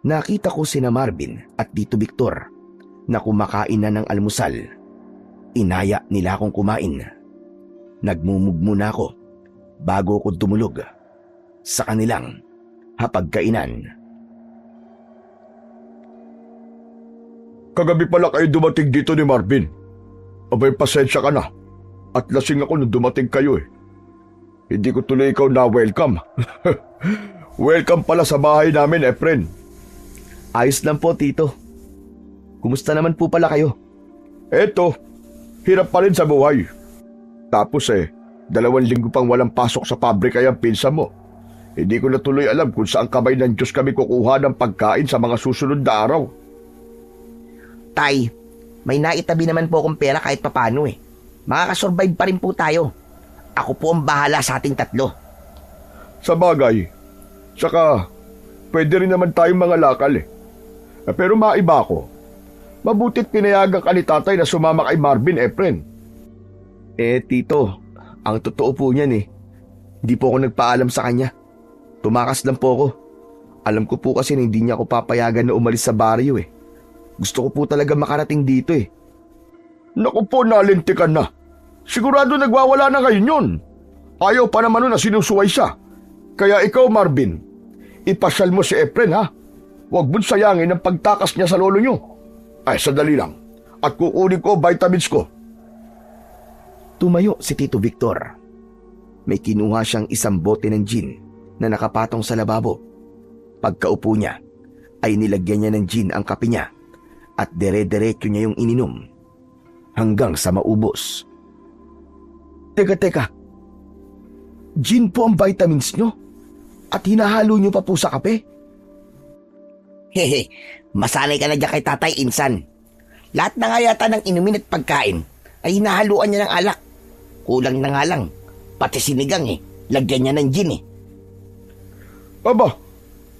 Nakita ko sina Marvin at Tito Victor na kumakain na ng almusal. Inaya nila akong kumain. Nagmumugmuna ako bago ko dumulog sa kanilang hapagkainan. Kagabi pala kayo dumating dito ni Marvin. Abay, pasensya ka na. At lasing ako nung dumating kayo eh. Hindi ko tuloy ikaw na welcome. Welcome pala sa bahay namin, Efren. Ayos lang po, Tito. Kumusta naman po pala kayo? Eto, hirap pa rin sa buhay. Tapos 2 linggo pang walang pasok sa pabrika yung pinsa mo. Hindi ko na tuloy alam kung saan kamay ng Diyos kami kukuha ng pagkain sa mga susunod na araw. Tay, may naitabi naman po akong pera kahit papano eh. Makakasurvive pa rin po tayo. Ako po ang bahala sa ating 3. Sa bagay, saka pwede rin naman tayong mga lakal eh. Pero maiba ko. Mabutit pinayagan ka ni tatay na sumama kay Marvin, Efren. Tito, ang totoo po niyan eh. Hindi po ako nagpaalam sa kanya. Tumakas lang po ako. Alam ko po kasi na hindi niya ako papayagan na umalis sa baryo eh. Gusto ko po talaga makarating dito eh. Naku po, nalintikan na. Sigurado nagwawala na ngayon yun. Ayaw pa naman nun na sinusuway siya. Kaya ikaw, Marvin, ipasyal mo si Efren ha. Huwag mo sayangin ang pagtakas niya sa lolo niyo. Ay, sandali lang. At kukunin ko vitamins ko. Tumayo si Tito Victor. May kinuha siyang 1 bote ng gin na nakapatong sa lababo. Pagkaupo niya, ay nilagyan niya ng gin ang kape niya at dere-derecho niya yung ininom hanggang sa maubos. Teka. Gin po ang vitamins nyo? At hinahalo nyo pa po sa kape? Hehe, masanay ka na dyan kay tatay, insan. Lahat na nga yata ng inumin at pagkain ay hinahaluan niya ng alak. Kulang na nga lang, pati sinigang lagyan niya ng gin Aba,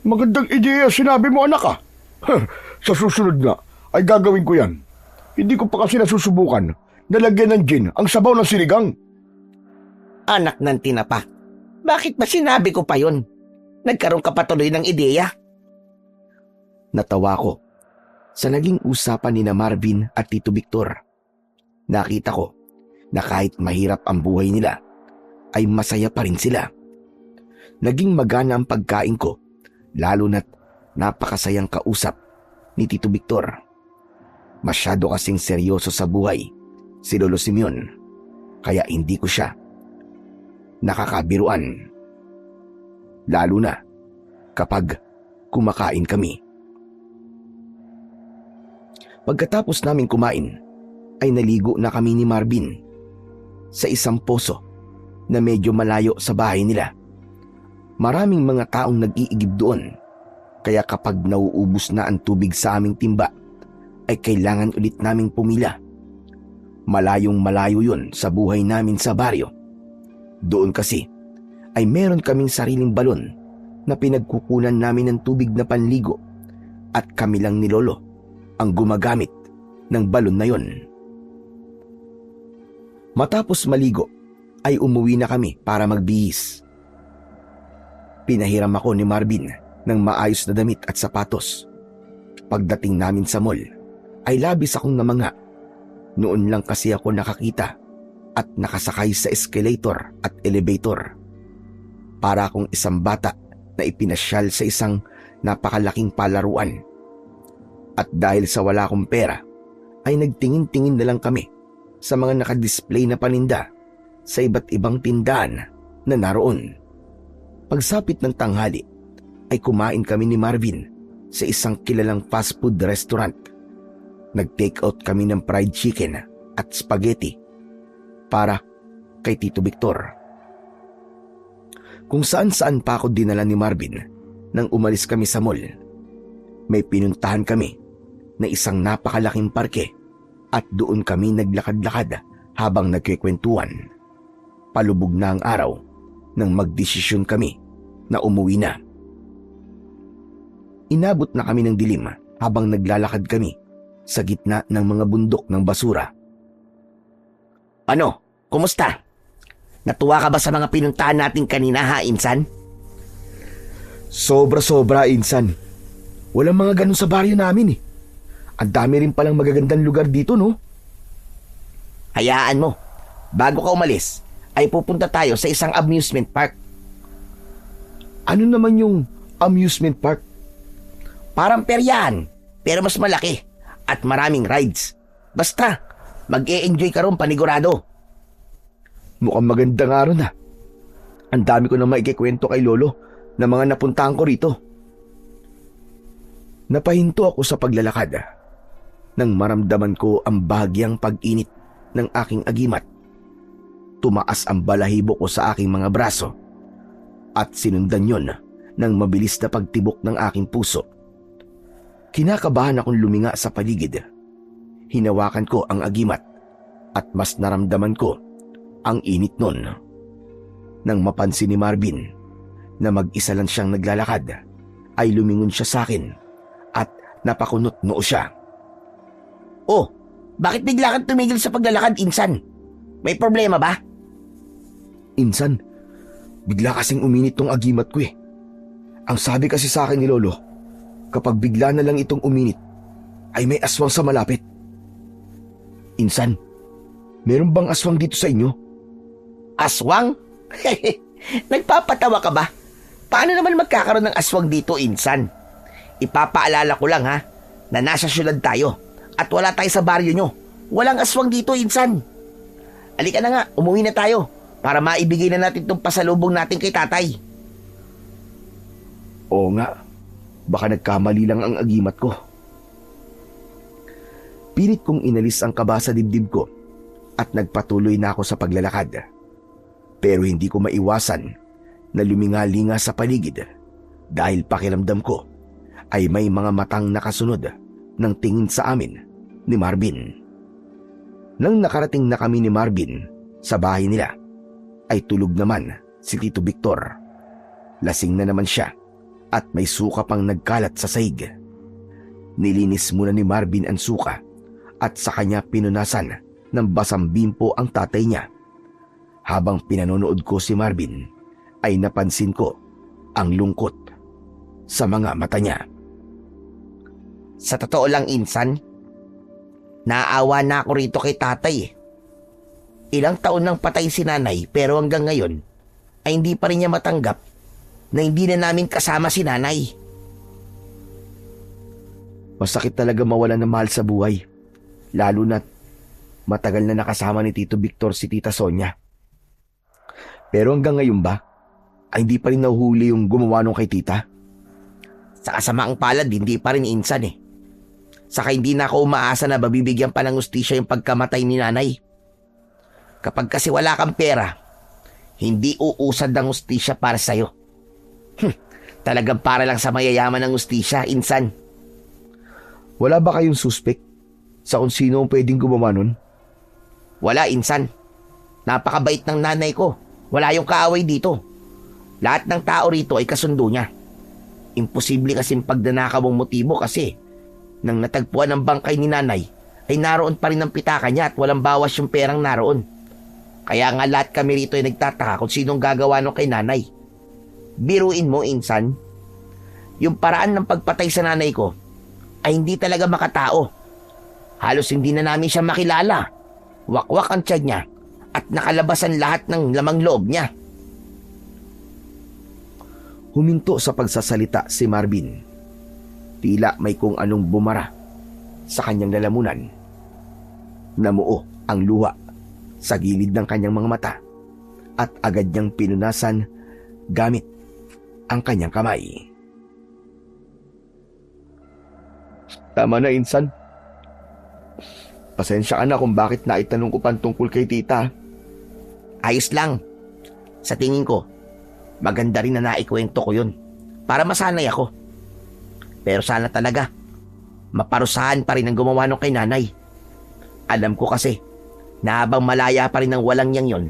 magandang ideya sinabi mo, anak ah. Sa susunod nga, ay gagawin ko yan. Hindi ko pa kasi nasusubukan na lagyan ng gin ang sabaw ng sinigang. Anak ng tinapa, bakit ba sinabi ko pa yon? Nagkaroon ka pa tuloy ng ideya? Natawa ko sa naging usapan ni na Marvin at Tito Victor. Nakita ko na kahit mahirap ang buhay nila, ay masaya pa rin sila. Naging magana ang pagkain ko, lalo na't napakasayang kausap ni Tito Victor. Masyado kasing seryoso sa buhay si Lolo Simeon, kaya hindi ko siya nakakabiruan. Lalo na kapag kumakain kami. Pagkatapos namin kumain, ay naligo na kami ni Marvin sa isang poso na medyo malayo sa bahay nila. Maraming mga taong nag-iigib doon, kaya kapag nauubos na ang tubig sa aming timba, ay kailangan ulit naming pumila. Malayong malayo yun sa buhay namin sa baryo. Doon kasi ay meron kaming sariling balon na pinagkukunan namin ng tubig na panligo at kami lang ni Lolo ang gumagamit ng balon na yon. Matapos maligo ay umuwi na kami para magbihis. Pinahiram ako ni Marvin ng maayos na damit at sapatos. Pagdating namin sa mall ay labis akong namanga. Noon lang kasi ako nakakita at nakasakay sa escalator at elevator. Para akong isang bata na ipinasyal sa isang napakalaking palaruan. At dahil sa wala akong pera, ay nagtingin-tingin na lang kami sa mga nakadisplay na paninda sa iba't ibang tindahan na naroon. Pagsapit ng tanghali, ay kumain kami ni Marvin sa isang kilalang fast food restaurant. Nag-take out kami ng fried chicken at spaghetti para kay Tito Victor. Kung saan-saan pa ako dinala ni Marvin nang umalis kami sa mall. May pinuntahan kami na isang napakalaking parke at doon kami naglakad-lakad habang nagkikwentuhan. Palubog na ang araw nang magdesisyon kami na umuwi na. Inabot na kami ng dilim habang naglalakad kami sa gitna ng mga bundok ng basura. Ano? Kumusta? Natuwa ka ba sa mga pinuntahan natin kanina, ha, Insan? Sobra-sobra, Insan. Walang mga ganun sa baryo namin eh. Ang dami rin palang magagandang lugar dito, no? Hayaan mo. Bago ka umalis, ay pupunta tayo sa isang amusement park. Ano naman yung amusement park? Parang peryahan, pero mas malaki at maraming rides. Basta, mag-e-enjoy ka ron panigurado. Mukhang maganda nga ron ah. Ang dami ko na maikikwento kay Lolo na mga napuntahan ko rito. Napahinto ako sa paglalakad nang maramdaman ko ang bahagyang pag-init ng aking agimat. Tumaas ang balahibo ko sa aking mga braso at sinundan yon ng mabilis na pagtibok ng aking puso. Kinakabahan akong luminga sa paligid. Hinawakan ko ang agimat at mas naramdaman ko ang init nun. Nang mapansin ni Marvin na mag-isa lang siyang naglalakad, ay lumingon siya sa akin at napakunot noo siya. Oh, bakit bigla kang tumigil sa paglalakad, Insan? May problema ba? Insan, bigla kasing uminit tong agimat ko eh. Ang sabi kasi sa akin ni Lolo, kapag bigla na lang itong uminit, ay may aswang sa malapit. Insan, meron bang aswang dito sa inyo? Aswang? Nagpapatawa ka ba? Paano naman magkakaroon ng aswang dito, Insan? Ipapaalala ko lang ha, na nasa syudad tayo at wala tayo sa baryo nyo. Walang aswang dito, Insan. Halika na nga, umuwi na tayo para maibigay na natin itong pasalubong natin kay tatay. Oo nga, baka nagkamali lang ang agimat ko. Pilit kong inalis ang kaba sa dibdib ko at nagpatuloy na ako sa paglalakad. Pero hindi ko maiwasan na lumingalinga sa paligid dahil pakiramdam ko ay may mga matang nakasunod ng tingin sa amin ni Marvin. Nang nakarating na kami ni Marvin sa bahay nila, ay tulog naman si Tito Victor. Lasing na naman siya at may suka pang nagkalat sa sahig. Nilinis muna ni Marvin ang suka at sa kanya pinunasan ng basang bimpo ang tatay niya. Habang pinanonood ko si Marvin, ay napansin ko ang lungkot sa mga mata niya. Sa totoo lang, Insan, naawa na ako rito kay tatay. Ilang taon nang patay si nanay pero hanggang ngayon ay hindi pa rin niya matanggap na hindi na namin kasama si nanay. Masakit talaga mawalan ng mahal sa buhay, lalo na matagal na nakasama ni Tito Victor si Tita Sonia. Pero hanggang ngayon ba, ay hindi pa rin nahuhuli yung gumawa nung kay tita? Sa kasamaang palad, hindi pa rin, Insan eh. Saka hindi na ako umaasa na babibigyan pa ng hustisya yung pagkamatay ni nanay. Kapag kasi wala kang pera, hindi uusad ang hustisya para sa'yo. Talagang para lang sa mayayaman ng ustisya, insan. Wala ba kayong suspect sa kung sino ang pwedeng gumawa nun? Wala, insan. Napakabait ng nanay ko. Wala yung kaaway dito. Lahat ng tao rito ay kasundo niya. Imposible kasing pagdanakaw mong motibo kasi nang natagpuan ng bangkay ni nanay ay naroon pa rin ang pitaka niya at walang bawas yung perang naroon. Kaya nga lahat kami rito ay nagtataka kung sinong gagawa nung kay nanay. Biruin mo, insan. Yung paraan ng pagpatay sa nanay ko ay hindi talaga makatao. Halos hindi na namin siya makilala. Wakwak ang tiyan niya at nakalabasan lahat ng lamang loob niya. Huminto sa pagsasalita si Marvin. Tila may kung anong bumara sa kanyang lalamunan. Namuo ang luha sa gilid ng kanyang mga mata at agad niyang pinunasan gamit ang kanyang kamay. Tama na, insan. Pasensya ka na kung bakit naitanong ko pan tungkol kay tita. Ayos lang. Sa tingin ko, maganda rin na naikwento ko yun para masanay ako. Pero sana talaga, maparusahan pa rin ang gumawa nung kay nanay. Alam ko kasi, na habang malaya pa rin ang walang yang yon,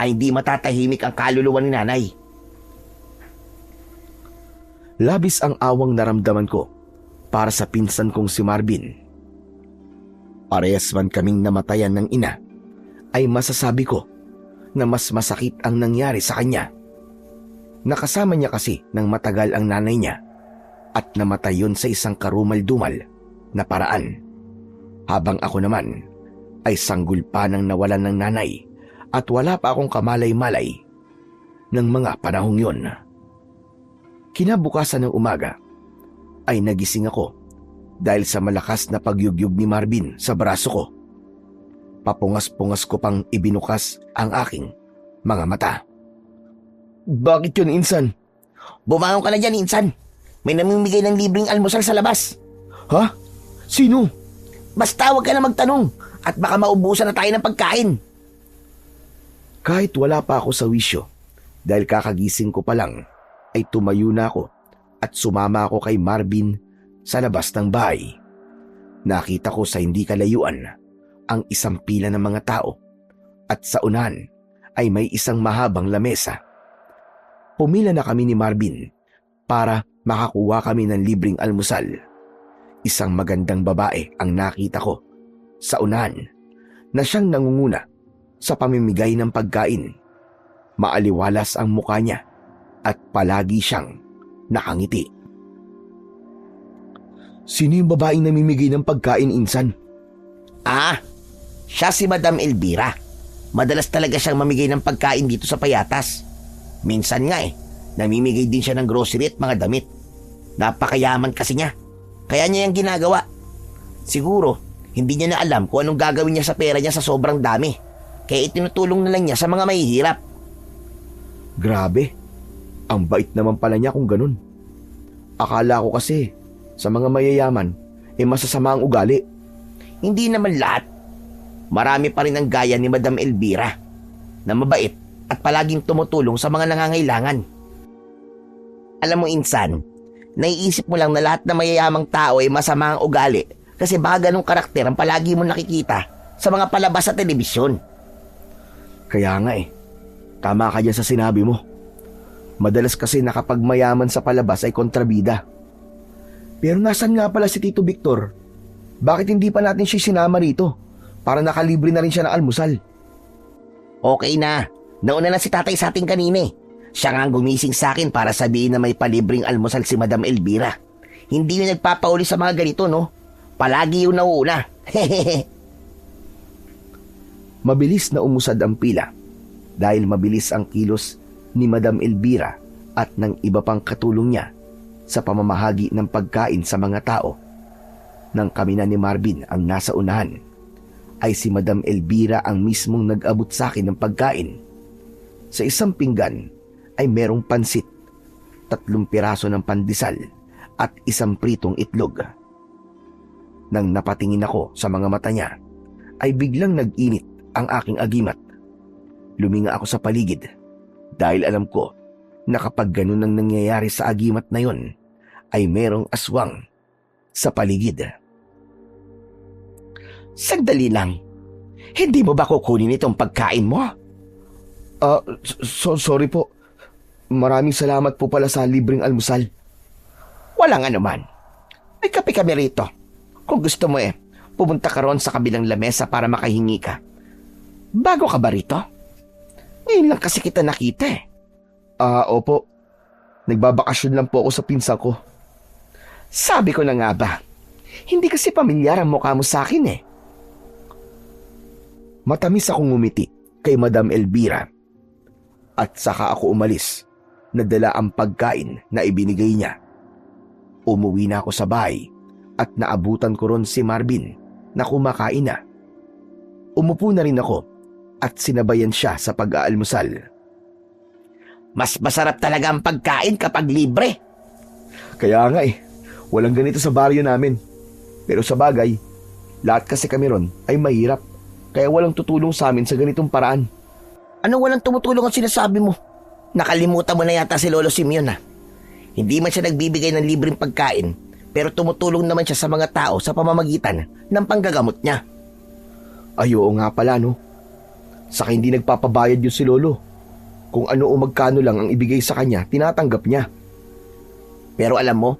ay hindi matatahimik ang kaluluwa ni nanay. Labis ang awang naramdaman ko para sa pinsan kong si Marvin. Parehas man kaming namatayan ng ina, ay masasabi ko na mas masakit ang nangyari sa kanya. Nakasama niya kasi ng matagal ang nanay niya at namatay yun sa isang karumal-dumal na paraan. Habang ako naman ay sanggol pa ng nawalan ng nanay at wala pa akong kamalay-malay ng mga panahong yon. Kinabukasan ng umaga ay nagising ako dahil sa malakas na pagyugyug ni Marvin sa braso ko. Papungas-pungas ko pang ibinukas ang aking mga mata. Bakit yun, insan? Bumangon ka na dyan, insan. May namimigay ng libreng almusal sa labas. Ha? Sino? Basta huwag ka na magtanong at baka maubusan na tayo ng pagkain. Kahit wala pa ako sa wisyo, dahil kakagising ko pa lang, ay tumayo na ako at sumama ako kay Marvin sa labas ng bahay. Nakita ko sa hindi kalayuan ang isang pila ng mga tao at sa unahan ay may isang mahabang lamesa. Pumila na kami ni Marvin para makakuha kami ng libreng almusal. Isang magandang babae ang nakita ko sa unahan na siyang nangunguna sa pamimigay ng pagkain. Maaliwalas ang mukha niya at palagi siyang nakangiti. Sino yung babaeng namimigay ng pagkain, insan? Siya si Madam Elvira. Madalas talaga siyang mamigay ng pagkain dito sa Payatas. Minsan nga namimigay din siya ng grocery at mga damit. Napakayaman kasi niya. Kaya niya yung ginagawa. Siguro, hindi niya na alam kung anong gagawin niya sa pera niya sa sobrang dami. Kaya itinutulong na lang niya sa mga mahihirap. Grabe. Ang bait naman pala niya kung ganun. Akala ko kasi sa mga mayayaman masasama ang ugali. Hindi naman lahat. Marami pa rin ang gaya ni Madam Elvira na mabait at palaging tumutulong sa mga nangangailangan. Alam mo, insan, naiisip mo lang na lahat na mayayamang tao ay masama ang ugali kasi baka ganong karakter ang palagi mo nakikita sa mga palabas sa telebisyon. Kaya nga tama ka dyan sa sinabi mo. Madalas kasi nakapagmayaman sa palabas ay kontrabida. Pero nasan nga pala si Tito Victor? Bakit hindi pa natin siya sinama rito para nakalibre na rin siya ng almusal? Okay na. Nauna na si tatay sa ating kanina. Siya nga ang gumising sa akin para sabihin na may palibreng almusal si Madam Elvira. Hindi yung nagpapauli sa mga ganito, no? Palagi yung nauuna. Mabilis na umusad ang pila dahil mabilis ang kilos ni Madam Elvira at ng iba pang katulong niya sa pamamahagi ng pagkain sa mga tao. Nang kami na ni Marvin ang nasa unahan, ay si Madam Elvira ang mismong nag-abot sa akin ng pagkain. Sa isang pinggan ay merong pansit, 3 piraso ng pandesal at 1 pritong itlog. Nang napatingin ako sa mga mata niya, ay biglang nag-init ang aking agimat. Luminga ako sa paligid dahil alam ko na kapag ganun ang nangyayari sa agimat na yon, ay merong aswang sa paligid. Sandali lang. Hindi mo ba kukunin itong pagkain mo? Sorry po. Maraming salamat po pala sa libreng almusal. Walang anuman. May kape kami rito. Kung gusto mo pumunta ka roon sa kabilang lamesa para makahingi ka. Bago ka ba rito? Ngayon lang kasi kita nakita Opo. Nagbabakasyon lang po ako sa pinsan ko. Sabi ko na nga ba, hindi kasi pamilyar ang mukha mo sa akin Matamis akong ngumiti kay Madam Elvira. At saka ako umalis, nadala ang pagkain na ibinigay niya. Umuwi na ako sa bahay at naabutan ko ron si Marvin na kumakain na. Umupo na rin ako at sinabayan siya sa pag-aalmusal. Mas masarap talaga ang pagkain kapag libre. Kaya nga walang ganito sa baryo namin. Pero sa bagay, lahat kasi kami ron ay mahirap. Kaya walang tutulong sa amin sa ganitong paraan. Anong walang tumutulong ang sinasabi mo? Nakalimutan mo na yata si Lolo Simeon Hindi man siya nagbibigay ng libreng pagkain, pero tumutulong naman siya sa mga tao sa pamamagitan ng panggagamot niya. Ay oo nga pala no. Saka hindi nagpapabayad yun si Lolo. Kung ano o magkano lang ang ibigay sa kanya, tinatanggap niya. Pero alam mo,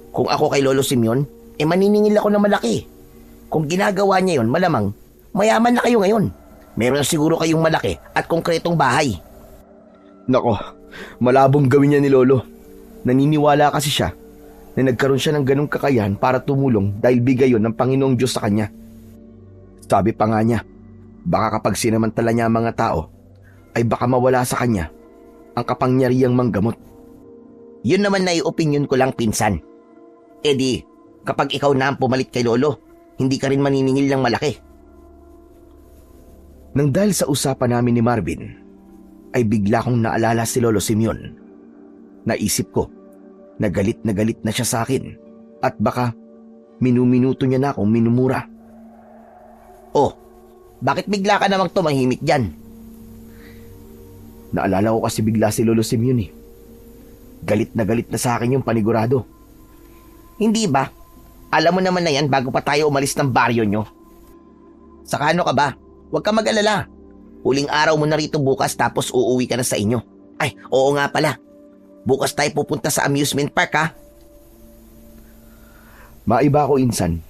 kung ako kay Lolo Simeon, maniningil ako ng malaki. Kung ginagawa niya yon, malamang mayaman na kayo ngayon. Meron na siguro kayong malaki at konkretong bahay. Nako, malabong gawin niya ni Lolo. Naniniwala kasi siya na nagkaroon siya ng ganong kakayahan para tumulong dahil bigay yon ng Panginoong Diyos sa kanya. Sabi pa nga niya, baka kapag sinamantala niya ang mga tao, ay baka mawala sa kanya ang kapangyarihang manggamot. Yun naman na opinion ko lang, pinsan. Di, kapag ikaw na ang pumalit kay Lolo, hindi ka rin maniningil ng malaki. Nang dahil sa usapan namin ni Marvin, ay bigla kong naalala si Lolo Simeon. Naisip ko na galit na siya sa akin at baka minuminuto niya na akong minumura. Oh, bakit bigla ka namang tumahimik dyan? Naalala ko kasi bigla si Lolo Simeon Galit na sa akin yung panigurado. Hindi ba? Alam mo naman na yan bago pa tayo umalis ng baryo nyo. Saka ano ka ba? Huwag ka mag-alala. Huling araw mo na rito bukas tapos uuwi ka na sa inyo. Ay, oo nga pala. Bukas tayo pupunta sa amusement park Maiba ako, Insan.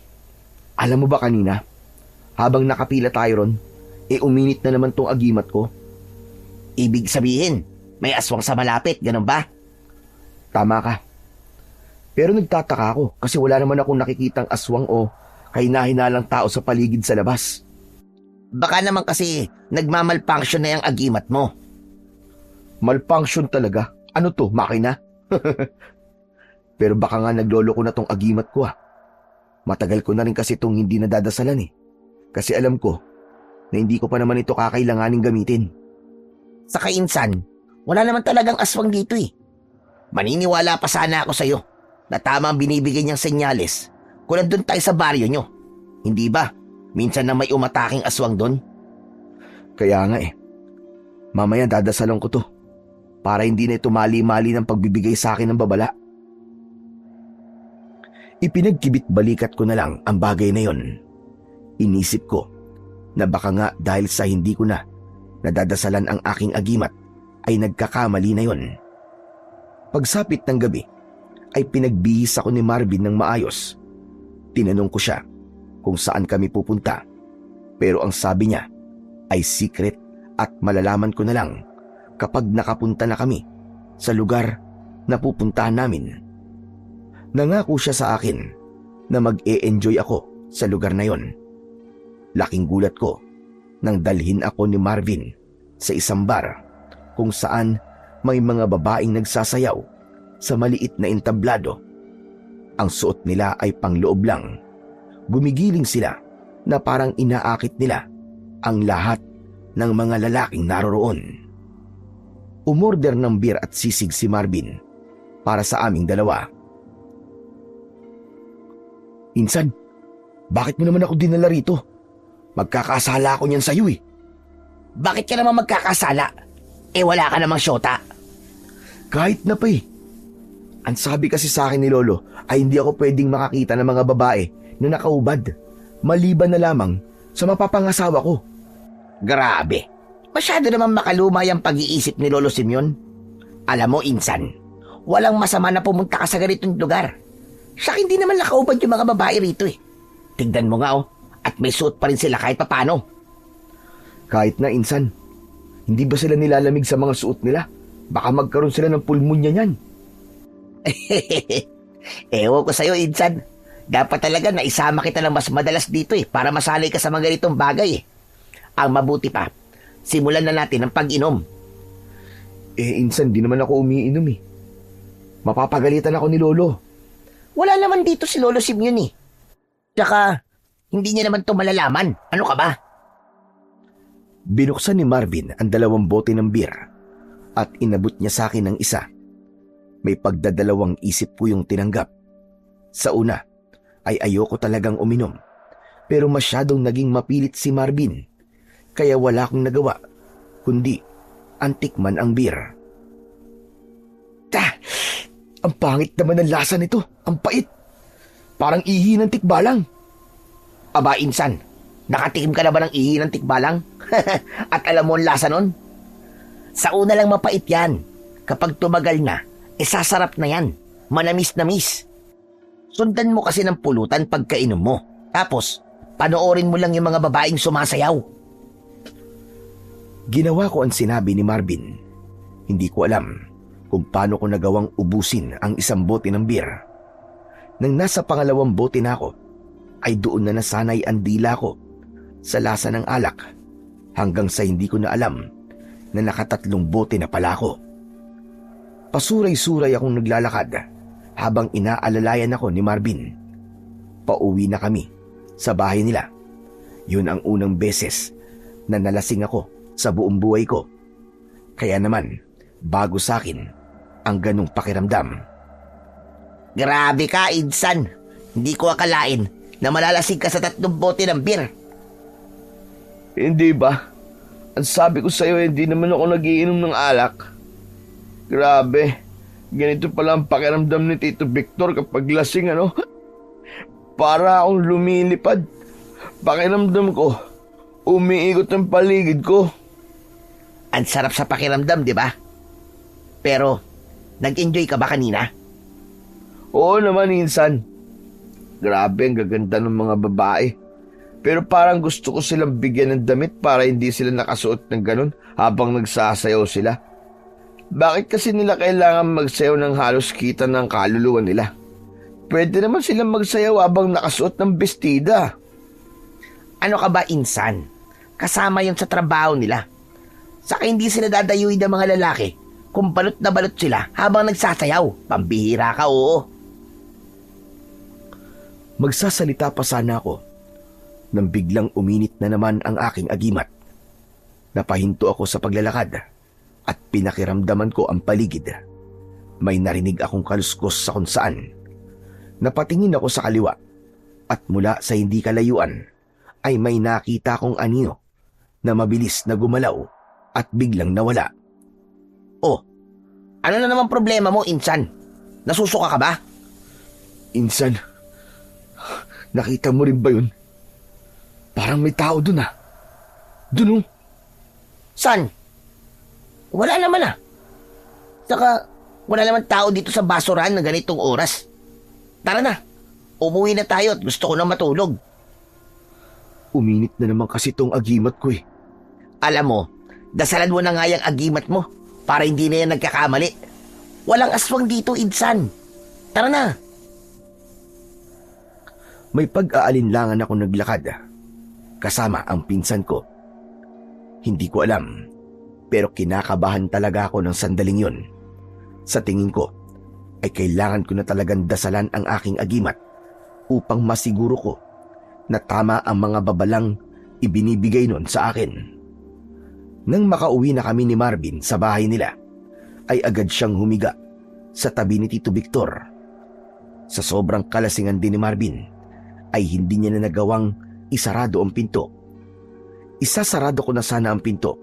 Alam mo ba kanina, habang nakapila tayo ron, uminit na naman tong agimat ko. Ibig sabihin, may aswang sa malapit, ganun ba? Tama ka. Pero nagtataka ako kasi wala naman akong nakikitang aswang o kahina-hinalang tao sa paligid sa labas. Baka naman kasi nagmamalfunction na yung agimat mo. Malfunction talaga? Ano to, makina? Pero baka nga naglolo ko na tong agimat ko Matagal ko na rin kasi itong hindi nadadasalan Kasi alam ko na hindi ko pa naman ito kakailanganing gamitin. Sa kainsan, wala naman talagang aswang dito Maniniwala pa sana ako sa'yo na tama ang binibigay niyang senyales kung nandun tayo sa baryo nyo. Hindi ba? Minsan na may umataking aswang doon. Kaya nga mamaya dadasalan ko to para hindi na ito mali-mali ng pagbibigay sa akin ng babala. Ipinagkibit balikat ko na lang ang bagay na yon. Inisip ko na baka nga dahil sa hindi ko na nadadasalan ang aking agimat ay nagkakamali na yon. Pagsapit ng gabi ay pinagbihis ako ni Marvin ng maayos. Tinanong ko siya kung saan kami pupunta. Pero ang sabi niya ay secret at malalaman ko na lang kapag nakapunta na kami sa lugar na pupuntahan namin. Nangako siya sa akin na mag-e-enjoy ako sa lugar na yon. Laking gulat ko nang dalhin ako ni Marvin sa isang bar kung saan may mga babaeng nagsasayaw sa maliit na entablado. Ang suot nila ay pangloob lang. Gumigiling sila na parang inaakit nila ang lahat ng mga lalaking naroroon. Umorder ng beer at sisig si Marvin para sa aming dalawa. Insan, bakit mo naman ako dinala rito? Magkakasala ako niyan sa'yo Bakit ka naman magkakasala? Wala ka namang syota. Kahit na pa eh. Ang sabi kasi sa akin ni Lolo ay hindi ako pwedeng makakita ng mga babae na nakaubad, maliban na lamang sa mapapangasawa ko. Grabe. Masyado naman makaluma yung pag-iisip ni Lolo Simeon. Alam mo, Insan, walang masama na pumunta ka sa ganitong lugar. Siya hindi naman nakaubad yung mga babae rito eh. Tignan mo nga oh, at may suot pa rin sila kahit papano. Kahit na, Insan, hindi ba sila nilalamig sa mga suot nila? Baka magkaroon sila ng pulmonya niyan. Ewan ko sa'yo, Insan. Dapat talaga na isama kita ng mas madalas dito eh, para masanay ka sa mga ganitong bagay eh. Ang mabuti pa, simulan na natin ang pag-inom. Insan, di naman ako umiinom eh. Mapapagalitan ako ni Lolo. Wala naman dito si Lolo Simeon eh. Tsaka, hindi niya naman ito malalaman. Ano ka ba? Binuksan ni Marvin ang 2 bote ng beer at inabot niya sa akin ng isa. May pagdadalawang isip ko yung tinanggap. Sa una, ay ayoko talagang uminom. Pero masyadong naging mapilit si Marvin. Kaya wala akong nagawa, kundi antikman ang beer. Ang pangit naman ng lasa nito. Ang pait. Parang ihi ng tikbalang. Aba, Insan, nakatikim ka na ba ng ihi ng tikbalang? At alam mo ang lasa nun? Sa una lang mapait yan. Kapag tumagal na, sasarap na yan. Manamis-namis. Sundan mo kasi ng pulutan pagkainom mo. Tapos, panoorin mo lang yung mga babaeng sumasayaw. Ginawa ko ang sinabi ni Marvin. Hindi ko alam kung paano ko nagawang ubusin ang 1 bote ng beer. Nang nasa 2 bote na ako, ay doon na nasanay ang dila ko sa lasa ng alak hanggang sa hindi ko na alam na 3 bote na pala ako. Pasuray-suray akong naglalakad habang inaalalayan ako ni Marvin. Pauwi na kami sa bahay nila. Yun ang unang beses na nalasing ako sa buong buhay ko. Kaya naman, bago sa akin ang ganong pakiramdam. Grabe ka, Insan. Hindi ko akalain na malalasing ka sa 3 bote ng beer. Hindi ba? Ang sabi ko sa'yo, hindi naman ako nagiinom ng alak. Grabe, ganito pala ang pakiramdam ni Tito Victor kapag lasing, ano? Para akong lumilipad. Pakiramdam ko, umiikot ang paligid ko. Ang sarap sa pakiramdam, di ba? Pero, nag-enjoy ka ba kanina? Oo naman, Insan. Grabe, ang gaganda ng mga babae. Pero parang gusto ko silang bigyan ng damit para hindi sila nakasuot ng ganun habang nagsasayaw sila. Bakit kasi nila kailangan magsayaw ng halos kita ng kaluluwa nila? Pwede naman silang magsayaw habang nakasuot ng bestida. Ano ka ba, Insan? Kasama yun sa trabaho nila. Saka hindi sila dadayuin ng mga lalaki kung balot na balot sila habang nagsasayaw. Pambihira ka, oo. Magsasalita pa sana ako nang biglang uminit na naman ang aking agimat. Napahinto ako sa paglalakad at pinakiramdaman ko ang paligid. May narinig akong kaluskos sa kung saan. Napatingin ako sa kaliwa at mula sa hindi kalayuan ay may nakita kong anino na mabilis na gumalaw at biglang nawala. Oh, ano na naman problema mo, Insan? Nasusuka ka ba? Insan, nakita mo rin ba yun? Parang may tao dun ah. Dun oh. San? Wala naman ah. Saka, wala naman tao dito sa basurahan na ganitong oras. Tara na, umuwi na tayo at gusto ko na matulog. Uminit na naman kasi tong agimat ko eh. Alam mo, dasalan mo na nga yung agimat mo para hindi na yan nagkakamali. Walang aswang dito, Insan. Tara na. May pag-aalinlangan ako naglakad kasama ang pinsan ko. Hindi ko alam, pero kinakabahan talaga ako ng sandaling yun. Sa tingin ko, ay kailangan ko na talagang dasalan ang aking agimat upang masiguro ko na tama ang mga babalang ibinibigay nun sa akin. Nang makauwi na kami ni Marvin sa bahay nila, ay agad siyang humiga sa tabi ni Tito Victor. Sa sobrang kalasingan din ni Marvin, ay hindi niya na nagawang isarado ang pinto. Isasarado ko na sana ang pinto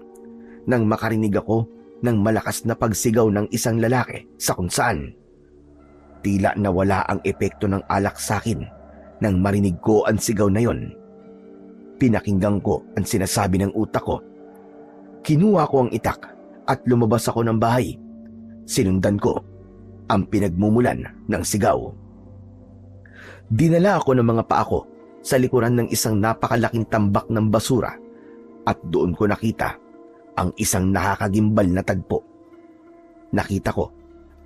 nang makarinig ako ng malakas na pagsigaw ng isang lalaki sa kung saan. Tila nawala ang epekto ng alak sa akin nang marinig ko ang sigaw na yon. Pinakinggan ko ang sinasabi ng utak ko. Kinuha ko ang itak at lumabas ako ng bahay. Sinundan ko ang pinagmumulan ng sigaw. Dinala ako ng mga paa ko sa likuran ng isang napakalaking tambak ng basura at doon ko nakita ang isang nakakagimbal na tagpo. Nakita ko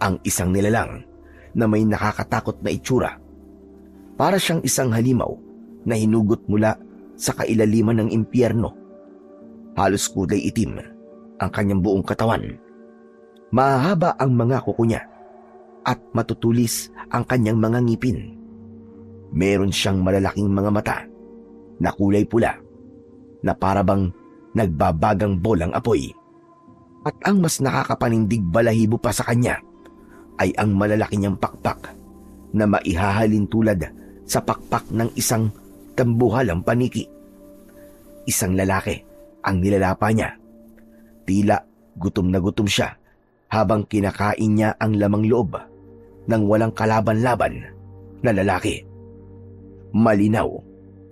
ang isang nilalang na may nakakatakot na itsura. Para siyang isang halimaw na hinugot mula sa kailaliman ng impyerno. Halos kulay itim ang kanyang buong katawan. Mahahaba ang mga kuko niya at matutulis ang kanyang mga ngipin. Meron siyang malalaking mga mata na kulay pula na parabang nagbabagang bolang apoy. At ang mas nakakapanindig balahibo pa sa kanya ay ang malalaki niyang pakpak na maihahalin tulad sa pakpak ng isang tambuhalang paniki. Isang lalaki ang nilalapa niya. Tila gutom na gutom siya habang kinakain niya ang lamang loob ng walang kalaban-laban na lalaki. Malinaw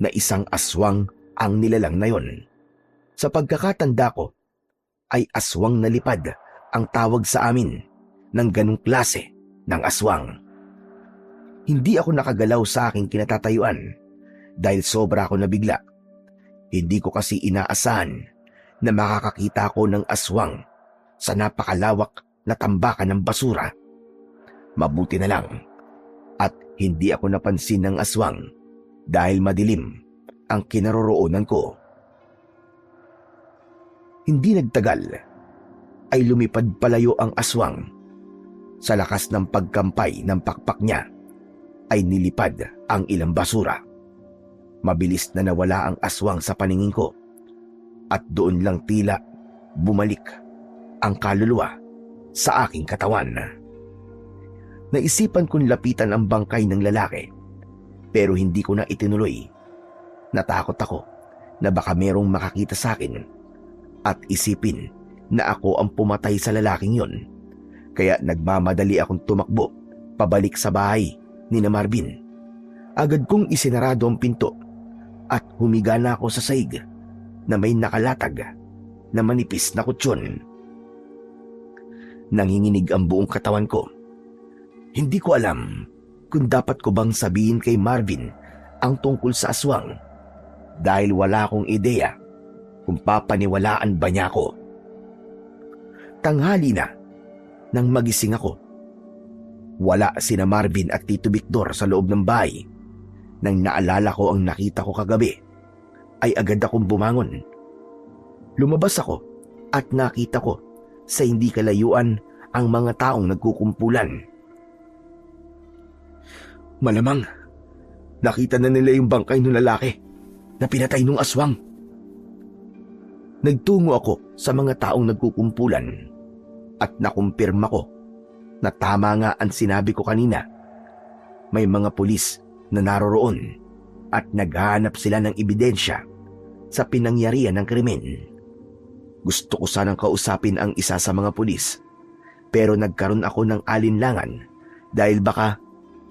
na isang aswang ang nilalang na yon. Sa pagkakatanda ko, ay aswang na lipad ang tawag sa amin ng ganong klase ng aswang. Hindi ako nakagalaw sa aking kinatatayuan dahil sobra ako nabigla. Hindi ko kasi inaasahan na makakakita ako ng aswang sa napakalawak na tambakan ng basura. Mabuti na lang at hindi ako napansin ng aswang dahil madilim ang kinaroroonan ko. Hindi nagtagal ay lumipad palayo ang aswang. Sa lakas ng pagkampay ng pakpak niya ay nilipad ang ilang basura. Mabilis na nawala ang aswang sa paningin ko at doon lang tila bumalik ang kaluluwa sa aking katawan. Naisipan kong lapitan ang bangkay ng lalaki pero hindi ko na itinuloy. Natakot ako na baka merong makakita sa akin at isipin na ako ang pumatay sa lalaking yon. Kaya nagmamadali akong tumakbo pabalik sa bahay ni na Marvin. Agad kong isinarado ang pinto at humiga na ako sa saig na may nakalatag na manipis na kutsyon. Nanginginig ang buong katawan ko. Hindi ko alam kung dapat ko bang sabihin kay Marvin ang tungkol sa aswang dahil wala akong ideya kung papaniwalaan ba niya ako. Tanghali na nang magising ako. Wala sina Marvin at Tito Victor sa loob ng bahay. Nang naalala ko ang nakita ko kagabi, ay agad akong bumangon. Lumabas ako at nakita ko sa hindi kalayuan ang mga taong nagkukumpulan. Malamang nakita na nila yung bangkay ng lalaki na pinatay ng aswang. Nagtungo ako sa mga taong nagkukumpulan at nakumpirma ko na tama nga ang sinabi ko kanina. May mga pulis na naroroon at naghahanap sila ng ebidensya sa pinangyarihan ng krimen. Gusto ko sanang kausapin ang isa sa mga pulis pero nagkaroon ako ng alinlangan dahil baka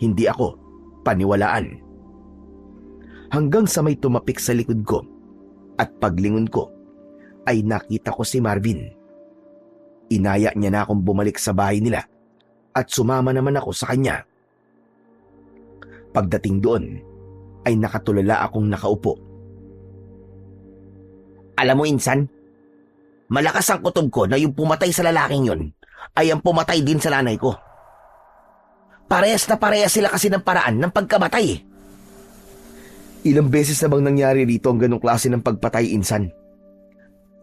hindi ako paniwalaan. Hanggang sa may tumapik sa likod ko at paglingon ko ay nakita ko si Marvin. Inaya niya na akong bumalik sa bahay nila at sumama naman ako sa kanya. Pagdating doon ay nakatulala akong nakaupo. Alam mo, Insan, malakas ang kutob ko na yung pumatay sa lalaking yon ay ang pumatay din sa nanay ko. Parehas na parehas sila kasi ng paraan ng pagkamatay eh. Ilang beses na bang nangyari rito ang ganong klase ng pagpatay, Insan?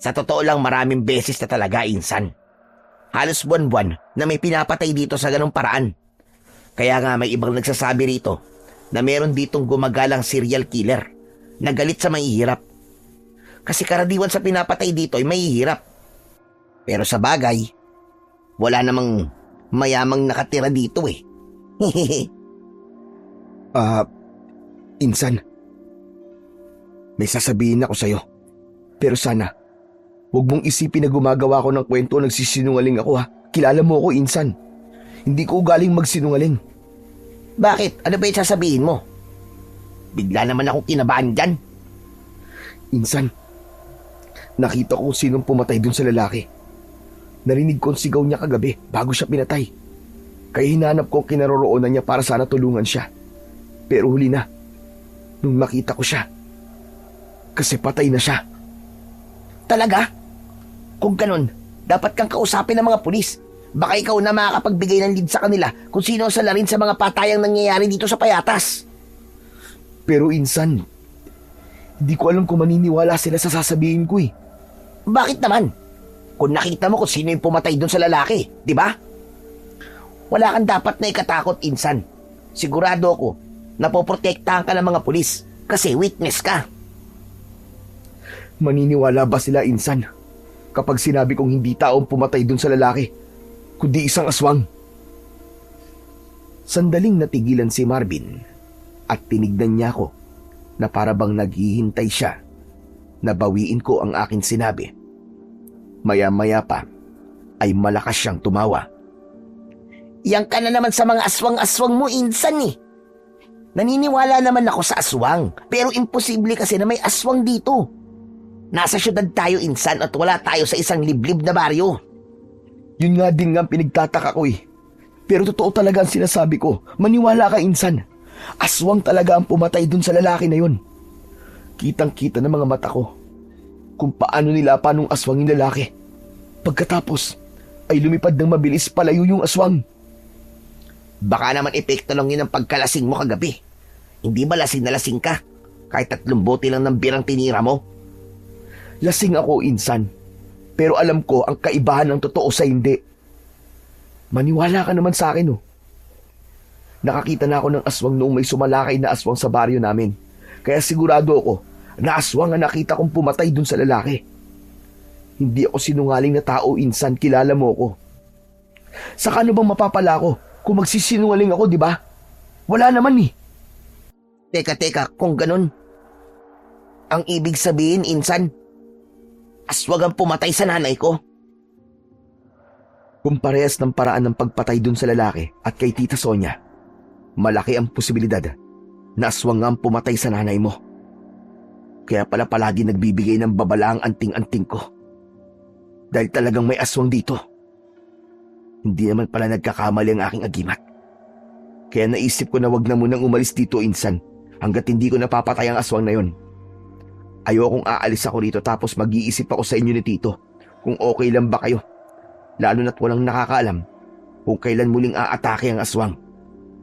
Sa totoo lang, maraming beses na talaga, Insan. Halos buwan-buwan na may pinapatay dito sa ganong paraan. Kaya nga may ibang nagsasabi rito na meron ditong gumagalang serial killer na galit sa mahihirap. Kasi karaniwan sa pinapatay dito ay mahihirap. Pero sa bagay, wala namang mayamang nakatira dito eh. Insan, may sasabihin ako sa'yo. Pero sana, Huwag mong isipin na gumagawa ko ng kwento o nagsisinungaling ako ha. Kilala mo ako, Insan. Hindi ko ugaling magsinungaling. Bakit? Ano ba yung sasabihin mo? Bigla naman akong kinabahan dyan. Insan, nakita ko kung sinong pumatay dun sa lalaki. Narinig ko ang sigaw niya kagabi bago siya pinatay. Kaya hinanap ko ang kinaroroonan niya para sana tulungan siya. Pero huli na, nung makita ko siya, kasi patay na siya. Talaga? Kung ganun, dapat kang kausapin ng mga pulis. Baka ikaw na makakapagbigay ng lead sa kanila kung sino ang salarin sa mga patayang nangyayari dito sa Payatas. Pero Insan, hindi ko alam kung maniniwala sila sa sasabihin ko eh. Bakit naman? Kung nakita mo kung sino yung pumatay doon sa lalaki, di ba? Wala kang dapat na ikatakot, Insan. Sigurado ako na poprotektahan ka ng mga pulis kasi witness ka. Maniniwala ba sila, Insan, kapag sinabi kong hindi taong pumatay dun sa lalaki, kundi isang aswang? Sandaling natigilan si Marvin at tinignan niya ako na para bang naghihintay siya na bawiin ko ang aking sinabi. Maya-maya pa ay malakas siyang tumawa. Yang ka na naman sa mga aswang-aswang mo, Insan eh. Naniniwala naman ako sa aswang, pero imposible kasi na may aswang dito. Nasa syudad tayo, Insan, at wala tayo sa isang liblib na baryo. Yun nga din nga ang pinagtataka ko eh. Pero totoo talaga ang sinasabi ko. Maniwala ka, Insan. Aswang talaga ang pumatay dun sa lalaki na yun. Kitang-kita ng mga mata ko kung paano nilapa nung aswang yung lalaki. Pagkatapos ay lumipad ng mabilis palayo yung aswang. Baka naman epekto lang yun ang pagkalasing mo kagabi. Hindi ba lasing na lasing ka? Kahit 3 bote lang ng birang tinira mo? Lasing ako, Insan. Pero alam ko ang kaibahan ng totoo sa hindi. Maniwala ka naman sa akin, oh. Nakakita na ako ng aswang noong may sumalakay na aswang sa baryo namin. Kaya sigurado ako na aswang ang nakita kong pumatay dun sa lalaki. Hindi ako sinungaling na tao, Insan. Kilala mo ako. Saka ano bang mapapala ko kung magsisinungaling ako, di ba? Wala naman eh. Teka, kung ganun. Ang ibig sabihin, Insan, aswang ang pumatay sa nanay ko. Kung parehas ng paraan ng pagpatay dun sa lalaki at kay Tita Sonia, malaki ang posibilidad na aswang ang pumatay sa nanay mo. Kaya pala palagi nagbibigay ng babala ang anting-anting ko. Dahil talagang may aswang dito. Hindi naman pala nagkakamali ang aking agimat. Kaya naisip ko na wag na munang umalis dito, Insan, hanggat hindi ko napapatay ang aswang na yon. Ayokong aalis ako rito tapos mag-iisip ako sa inyo ni Tito kung okay lang ba kayo. Lalo na't walang nakakaalam kung kailan muling aatake ang aswang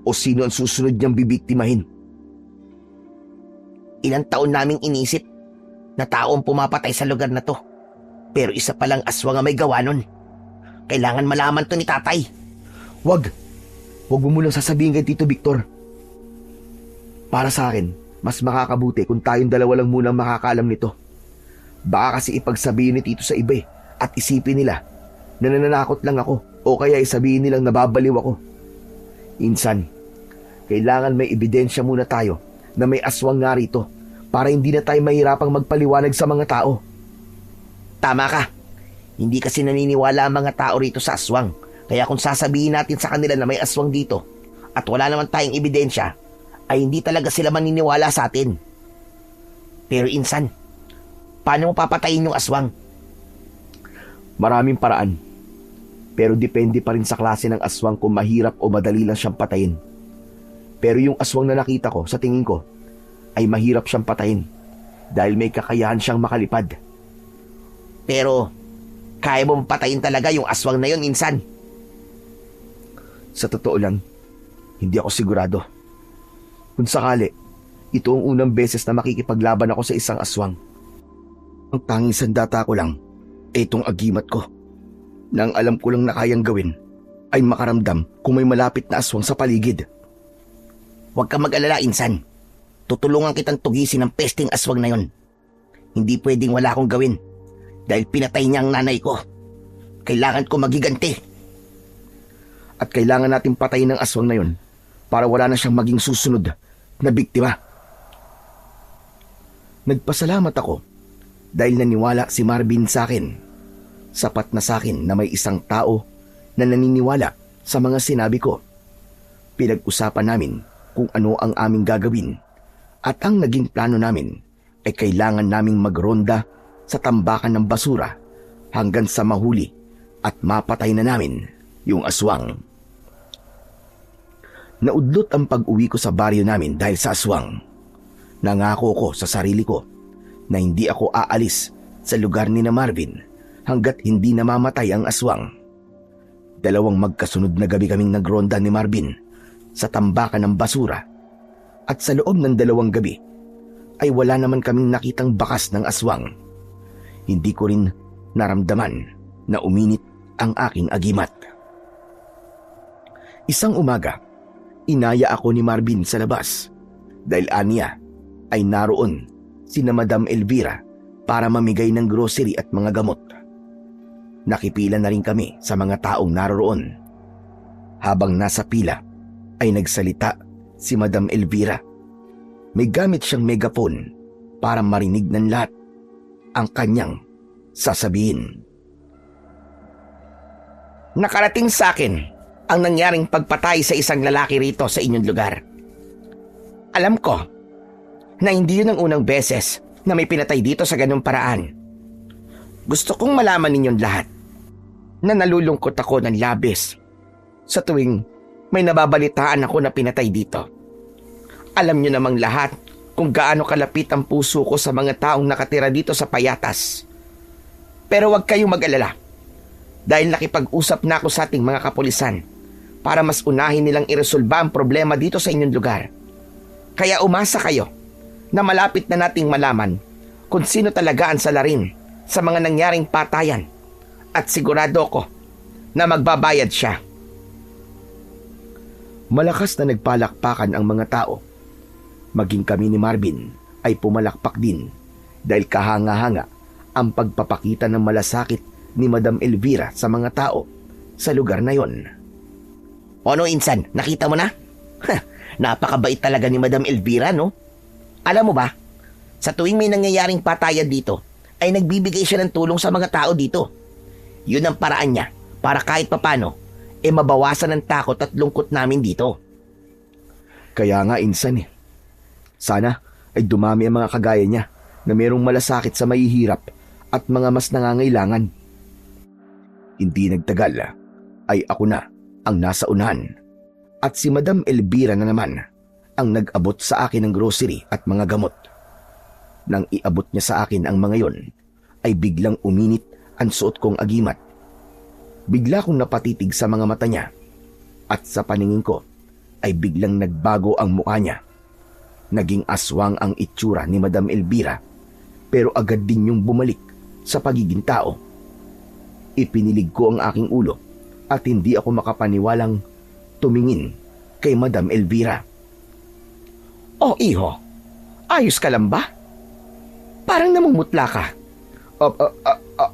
o sino ang susunod niyang bibiktimahin. Ilang taon naming inisip na tao ang pumapatay sa lugar na to. Pero isa palang aswang ang may gawa nun. Kailangan malaman to ni tatay. Wag mo munang sasabihin kay Tito Victor. Para sa akin, mas makakabuti kung tayong dalawa lang munang makakaalam nito. Baka kasi ipagsabihin ni Tito sa iba at isipin nila na nananakot lang ako o kaya isabihin nilang nababaliw ako. Insan, kailangan may ebidensya muna tayo na may aswang nga rito para hindi na tayo mahirapang magpaliwanag sa mga tao. Tama ka. Hindi kasi naniniwala ang mga tao rito sa aswang. Kaya kung sasabihin natin sa kanila na may aswang dito at wala naman tayong ebidensya, ay hindi talaga sila maniniwala sa atin. Pero Insan, paano mo papatayin yung aswang? Maraming paraan. Pero depende pa rin sa klase ng aswang kung mahirap o madali lang siyang patayin. Pero yung aswang na nakita ko, sa tingin ko, ay mahirap siyang patayin dahil may kakayahan siyang makalipad. Pero kaya mo patayin talaga yung aswang na yun, Insan? Sa totoo lang, hindi ako sigurado. Kung sakali, ito ang unang beses na makikipaglaban ako sa isang aswang. Ang tanging sandata ko lang, itong agimat ko. Nang alam ko lang na kayang gawin, ay makaramdam kung may malapit na aswang sa paligid. Huwag kang mag-alala, Insan. Tutulungan kitang tugisin ang pesting aswang na yon. Hindi pwedeng wala akong gawin dahil pinatay niya ang nanay ko. Kailangan ko magiganti. At kailangan natin patayin ang aswang na yon para wala na siyang maging susunod na biktima. Nagpasalamat ako dahil naniwala si Marvin sa akin Sapat na sa akin na may isang tao na naniniwala sa mga sinabi ko. Pinag-usapan namin kung ano ang aming gagawin at ang naging plano namin ay kailangan naming magronda sa tambakan ng basura hanggang sa mahuli at mapatay na namin yung aswang. Naudlot ang pag-uwi ko sa baryo namin dahil sa aswang. Nangako ko sa sarili ko na hindi ako aalis sa lugar ni na Marvin hanggat hindi namamatay ang aswang. 2 magkasunod na gabi kaming nagronda ni Marvin sa tambakan ng basura at sa loob ng 2 gabi ay wala naman kaming nakitang bakas ng aswang. Hindi ko rin naramdaman na uminit ang aking agimat. Isang umaga, inaya ako ni Marvin sa labas dahil aniya ay naroon sina Madam Elvira para mamigay ng grocery at mga gamot. Nakipila na rin kami sa mga taong naroroon. Habang nasa pila ay nagsalita si Madam Elvira. May gamit siyang megaphone para marinig ng lahat ang kanyang sasabihin. Nakarating sa akin ang nangyaring pagpatay sa isang lalaki rito sa inyong lugar. Alam ko na hindi yun ang unang beses na may pinatay dito sa ganung paraan. Gusto kong malaman ninyong lahat na nalulungkot ako ng labis sa tuwing may nababalitaan ako na pinatay dito. Alam niyo namang lahat kung gaano kalapit ang puso ko sa mga taong nakatira dito sa Payatas. Pero huwag kayong mag-alala dahil nakipag-usap na ako sa ating mga kapulisan para mas unahin nilang iresolba ang problema dito sa inyong lugar. Kaya umasa kayo na malapit na nating malaman kung sino talaga ang salarin sa mga nangyaring patayan at sigurado ko na magbabayad siya. Malakas na nagpalakpakan ang mga tao. Maging kami ni Marvin ay pumalakpak din dahil kahanga-hanga ang pagpapakita ng malasakit ni Madam Elvira sa mga tao sa lugar na yon. Ano, Insan? Nakita mo na? Napakabait talaga ni Madam Elvira, no? Alam mo ba, sa tuwing may nangyayaring patayan dito, ay nagbibigay siya ng tulong sa mga tao dito. Yun ang paraan niya para kahit papano, mabawasan ng takot at lungkot namin dito. Kaya nga insan sana ay dumami ang mga kagaya niya na merong malasakit sa mahihirap at mga mas nangangailangan. Hindi nagtagal ay ako na ang nasa unahan at si Madam Elvira na naman ang nag-abot sa akin ng grocery at mga gamot. Nang iabot niya sa akin ang mga yon, ay biglang uminit ang suot kong agimat. Bigla kong napatitig sa mga mata niya at sa paningin ko ay biglang nagbago ang mukha niya. Naging aswang ang itsura ni Madam Elvira pero agad din yung bumalik sa pagiging tao. Ipinilig ko ang aking ulo at hindi ako makapaniwalang tumingin kay Madam Elvira. Oh, iho, ayos ka lang ba? Parang namumutla ka.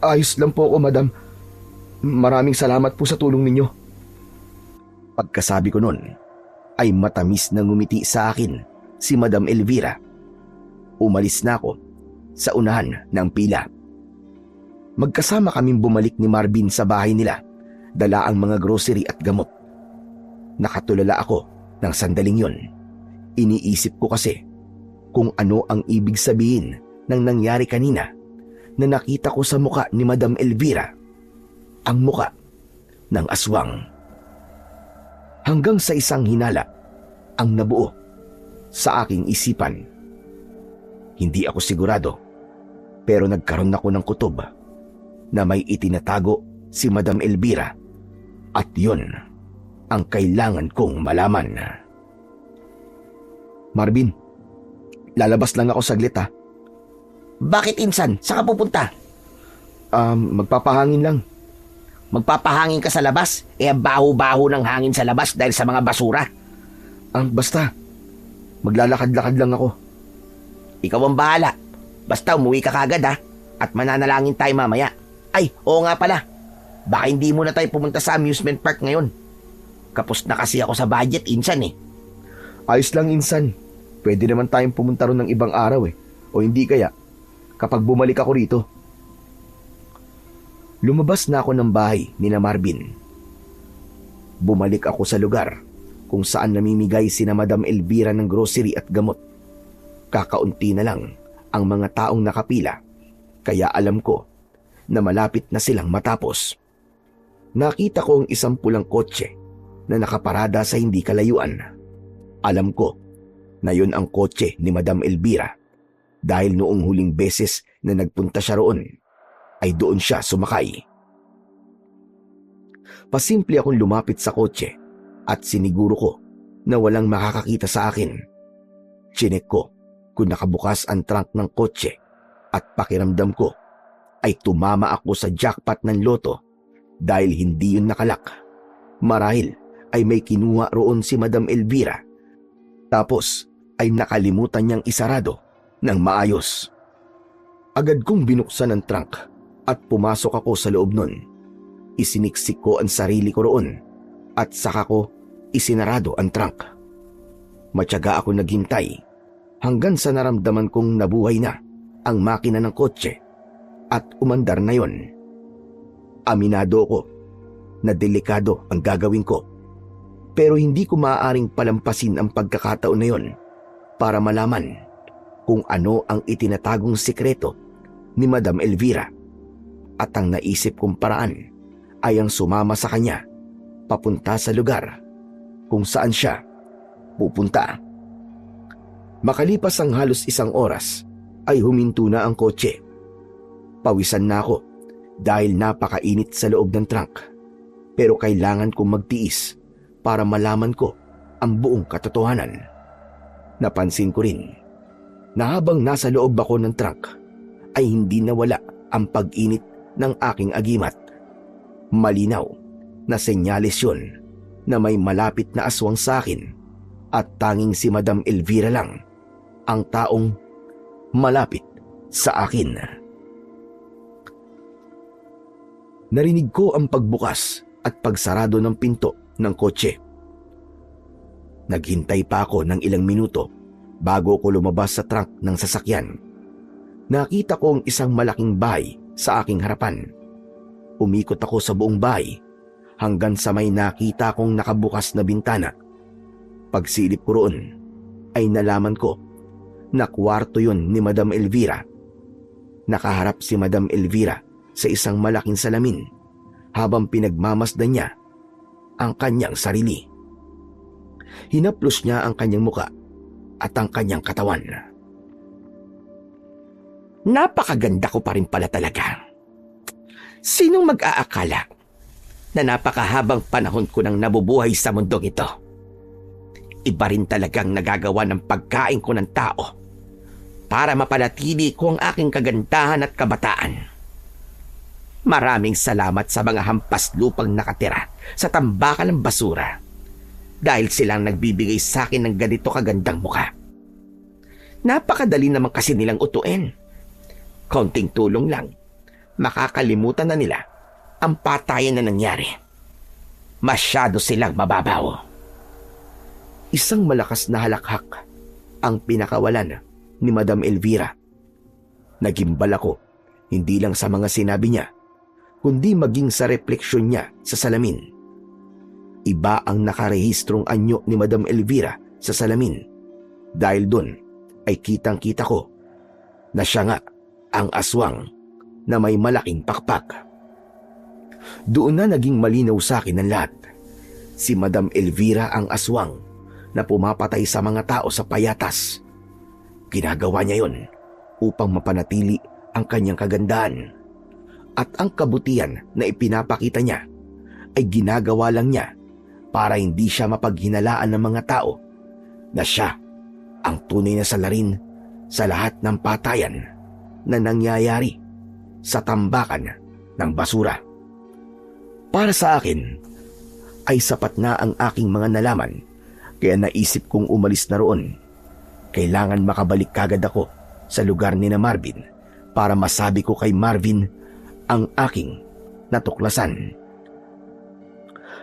Ayos lang po ako, Madam. Maraming salamat po sa tulong ninyo. Pagkasabi ko nun, ay matamis na ngumiti sa akin si Madam Elvira. Umalis na ako sa unahan ng pila. Magkasama kaming bumalik ni Marvin sa bahay nila, dala ang mga grocery at gamot. Nakatulala ako ng sandaling yon. Iniisip ko kasi kung ano ang ibig sabihin ng nangyari kanina na nakita ko sa muka ni Madam Elvira, ang muka ng aswang. Hanggang sa isang hinala ang nabuo sa aking isipan. Hindi ako sigurado pero nagkaroon ako ng kutob na may itinatago si Madam Elvira at yon ang kailangan kong malaman. Marvin, lalabas lang ako saglit ha. Bakit, Insan? Saan ka pupunta? Magpapahangin lang. Magpapahangin ka sa labas? Ang baho-baho ng hangin sa labas dahil sa mga basura. Basta, maglalakad-lakad lang ako. Ikaw ang bahala. Basta umuwi ka kagad ha. At mananalangin tayo mamaya. Ay, oo nga pala. Baka hindi muna tayo pumunta sa amusement park ngayon. Kapos na kasi ako sa budget, Insan eh. Ayos lang, Insan. Pwede naman tayong pumunta ron ng ibang araw eh. O hindi kaya, kapag bumalik ako rito. Lumabas na ako ng bahay ni na Marvin. Bumalik ako sa lugar kung saan namimigay sina Madam Elvira ng grocery at gamot. Kakaunti na lang ang mga taong nakapila, kaya alam ko na malapit na silang matapos. Nakita ko ang isang pulang kotse na nakaparada sa hindi kalayuan. Alam ko na yun ang kotse ni Madam Elvira dahil noong huling beses na nagpunta siya roon ay doon siya sumakay. Pasimple akong lumapit sa kotse at siniguro ko na walang makakakita sa akin. Chinek ko kung nakabukas ang trunk ng kotse at pakiramdam ko ay tumama ako sa jackpot ng loto dahil hindi yun nakalak. Marahil ay may kinuha roon si Madam Elvira tapos ay nakalimutan niyang isarado ng maayos. Agad kong binuksan ang trunk at pumasok ako sa loob nun. Isiniksik ko ang sarili ko roon at saka ko isinarado ang trunk. Matyaga ako naghintay hanggang sa naramdaman kong nabuhay na ang makina ng kotse at umandar na yon. Aminado ko na delikado ang gagawin ko pero hindi ko maaaring palampasin ang pagkakataon na yon para malaman kung ano ang itinatagong sikreto ni Madam Elvira at ang naisip kong paraan ay ang sumama sa kanya papunta sa lugar kung saan siya pupunta. Makalipas ang halos 1 oras ay huminto na ang kotse. Pawisan na ako dahil napakainit sa loob ng trunk pero kailangan kong magtiis para malaman ko ang buong katotohanan. Napansin ko rin na habang nasa loob ako ng trunk ay hindi nawala ang pag-init ng aking agimat. Malinaw na senyales yun na may malapit na aswang sa akin at tanging si Madam Elvira lang ang taong malapit sa akin. Narinig ko ang pagbukas at pagsarado ng pinto ng kotse. Naghintay pa ako ng ilang minuto bago ko lumabas sa trunk ng sasakyan. Nakita ko ang isang malaking bahay sa aking harapan. Umikot ako sa buong bahay hanggang sa may nakita kong nakabukas na bintana. Pagsilip ko roon ay nalaman ko na kwarto yun ni Madam Elvira. Nakaharap si Madam Elvira sa isang malaking salamin habang pinagmamasdan niya ang kanyang sarili. Hinaplos niya ang kanyang muka at ang kanyang katawan. Napakaganda ko pa rin pala talaga. Sinong mag-aakala na napakahabang panahon ko nang nabubuhay sa mundong ito? Iba rin talagang nagagawa ng pagkain ko ng tao para mapanatili ko ang aking kagandahan at kabataan. Maraming salamat sa mga hampas lupang nakatira sa tambakan ng basura dahil silang nagbibigay sa akin ng ganito kagandang mukha. Napakadali naman kasi nilang utuin. Konting tulong lang, makakalimutan na nila ang patayan na nangyari. Masyado silang mababaw. Isang malakas na halakhak ang pinakawalan ni Madam Elvira. Nagimbal ako hindi lang sa mga sinabi niya, kundi maging sa refleksyon niya sa salamin. Iba ang nakarehistrong anyo ni Madam Elvira sa salamin dahil doon ay kitang-kita ko na siya nga ang aswang na may malaking pakpak. Doon na naging malinaw sa akin ang lahat. Si Madam Elvira ang aswang na pumapatay sa mga tao sa payatas. Ginagawa niya yon upang mapanatili ang kanyang kagandahan. At ang kabutihan na ipinapakita niya ay ginagawa lang niya para hindi siya mapaghinalaan ng mga tao na siya ang tunay na salarin sa lahat ng patayan na nangyayari sa tambakan ng basura. Para sa akin ay sapat na ang aking mga nalaman kaya naisip kong umalis na roon. Kailangan makabalik kagad ako sa lugar ni na Marvin para masabi ko kay Marvin ang aking natuklasan.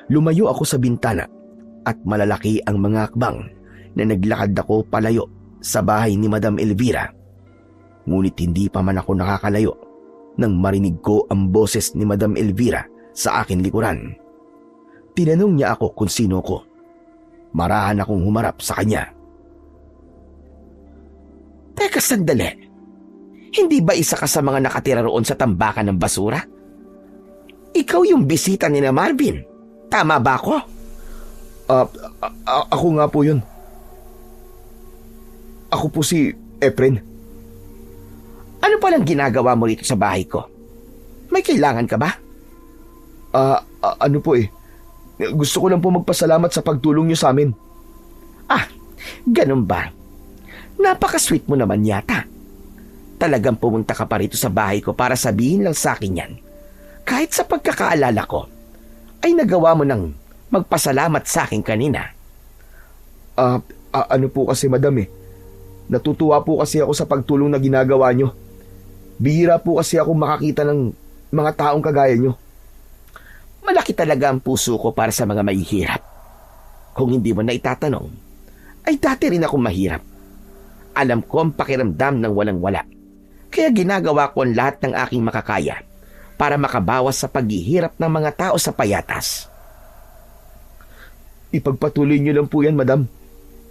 Lumayo ako sa bintana at malalaki ang mga akbang na naglakad ako palayo sa bahay ni Madam Elvira. Ngunit hindi pa man ako nakakalayo nang marinig ko ang boses ni Madam Elvira sa akin likuran. Tinanong niya ako kung sino ko. Marahan akong humarap sa kanya. Teka sandali. Hindi ba isa ka sa mga nakatira roon sa tambakan ng basura? Ikaw yung bisita ni na Marvin. Tama ba ako? Ako nga po yun. Ako po si Efren. Ano palang ginagawa mo rito sa bahay ko? May kailangan ka ba? Ano po eh. Gusto ko lang po magpasalamat sa pagtulong niyo sa amin. Ah, ganun ba? Napaka-sweet mo naman yata. Talagang pumunta ka pa rito sa bahay ko para sabihin lang sa akin yan. Kahit sa pagkakaalala ko, ay nagawa mo ng magpasalamat sa akin kanina. Ano po kasi madam eh. Natutuwa po kasi ako sa pagtulong na ginagawa nyo. Bihira po kasi ako makakita ng mga taong kagaya nyo. Malaki talaga ang puso ko para sa mga mahihirap. Kung hindi mo na itatanong, ay dati rin akong mahirap. Alam ko ang pakiramdam ng walang-wala. Kaya ginagawa ko ang lahat ng aking makakaya para makabawas sa paghihirap ng mga tao sa payatas. Ipagpatuloy nyo lang po yan, madam.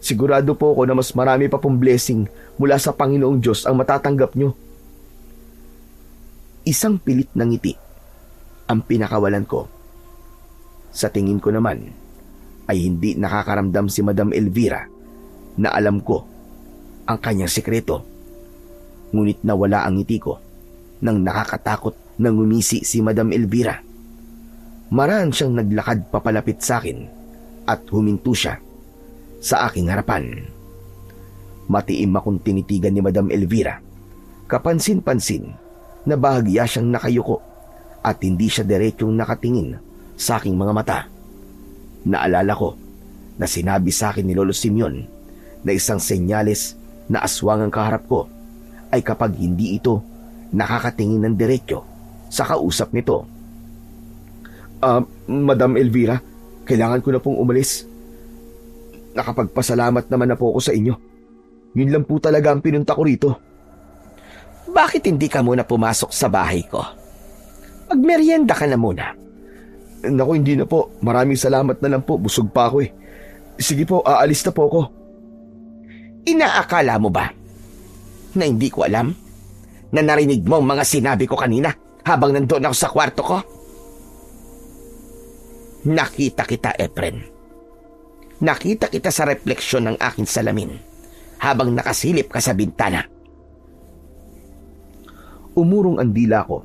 Sigurado po ako na mas marami pa pong blessing mula sa Panginoong Diyos ang matatanggap nyo. Isang pilit na ngiti ang pinakawalan ko. Sa tingin ko naman ay hindi nakakaramdam si Madam Elvira na alam ko ang kanyang sikreto. Ngunit nawala ang ngiti ko nang nakakatakot na ngumisi si Madam Elvira. Maraan siyang naglakad papalapit sa akin at huminto siya sa aking harapan. Matiim akong tinitigan ni Madam Elvira. Kapansin-pansin na bahagya siyang nakayuko at hindi siya diretsyong nakatingin sa aking mga mata. Naalala ko na sinabi sa akin ni Lolo Simeon na isang senyales na aswang ang kaharap ko ay kapag hindi ito nakakatingin ng diretsyo sa kausap nito. Madam Elvira, kailangan ko na pong umalis. Nakapagpasalamat naman na po ako sa inyo. Yun lang po talaga ang pinunta ko rito. Bakit hindi ka muna pumasok sa bahay ko? Magmeryenda ka na muna. Naku, hindi na po. Maraming salamat na lang po. Busog pa ako eh. Sige po, aalis na po ako. Inaakala mo ba na hindi ko alam na narinig mo ang mga sinabi ko kanina habang nandoon ako sa kwarto ko? Nakita kita, Efren. Nakita kita sa refleksyon ng aking salamin habang nakasilip ka sa bintana. Umurong ang dila ko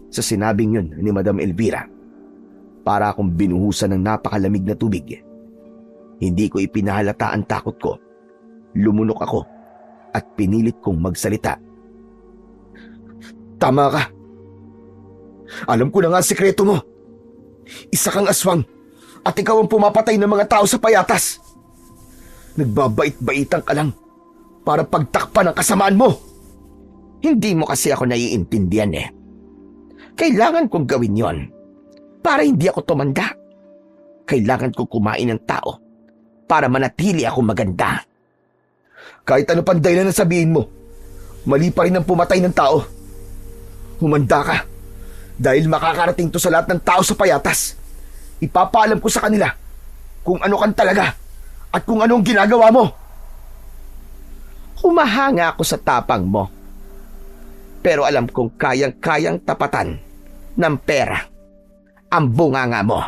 sa sinabing yun ni Madam Elvira. Para akong binuhusan ng napakalamig na tubig. Hindi ko ipinahalata ang takot ko. Lumunok ako at pinilit kong magsalita. Tama ka. Alam ko na nga ang sikreto mo. Isa kang aswang at ikaw ang pumapatay ng mga tao sa payatas. Nagbabait-baitan ka lang para pagtakpan ang kasamaan mo. Hindi mo kasi ako naiintindihan eh. Kailangan kong gawin yon para hindi ako tumanda. Kailangan kong kumain ng tao para manatili ako maganda. Kahit ano pang dahilan na sabihin mo, mali pa rin ang pumatay ng tao. Humanda ka dahil makakarating to sa lahat ng tao sa payatas. Ipapaalam ko sa kanila kung ano kan talaga at kung anong ginagawa mo. Humahanga ako sa tapang mo. Pero alam kong kayang-kayang tapatan ng pera ang bunganga mo.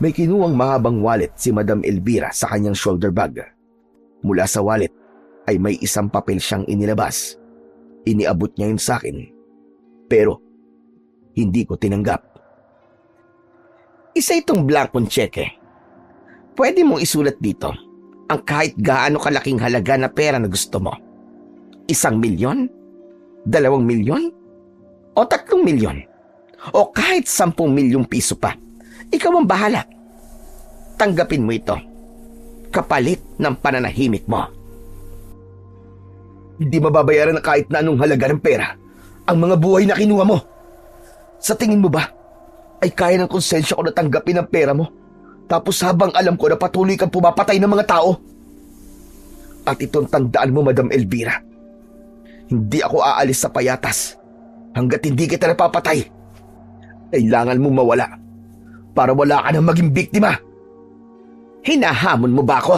May kinuwang mahabang wallet si Madam Elvira sa kanyang shoulder bag. Mula sa wallet ay may isang papel siyang inilabas. Iniabot niya yun sa akin. Pero hindi ko tinanggap. Isa itong blankong tseke. Pwede mong isulat dito ang kahit gaano kalaking halaga na pera na gusto mo. 1,000,000? 2,000,000? O 3,000,000? O kahit 10,000,000 piso pa. Ikaw ang bahala. Tanggapin mo ito. Kapalit ng pananahimik mo. Hindi mababayaran na kahit na anong halaga ng pera ang mga buhay na kinuha mo. Sa tingin mo ba ay kaya ng konsensya ko na tanggapin ang pera mo? Tapos habang alam ko na patuloy kang pumapatay ng mga tao? At itong tandaan mo, Madam Elvira. Hindi ako aalis sa payatas hanggat hindi kita napapatay. Kailangan mong mawala para wala ka nang maging biktima. Hinahamon mo ba ako?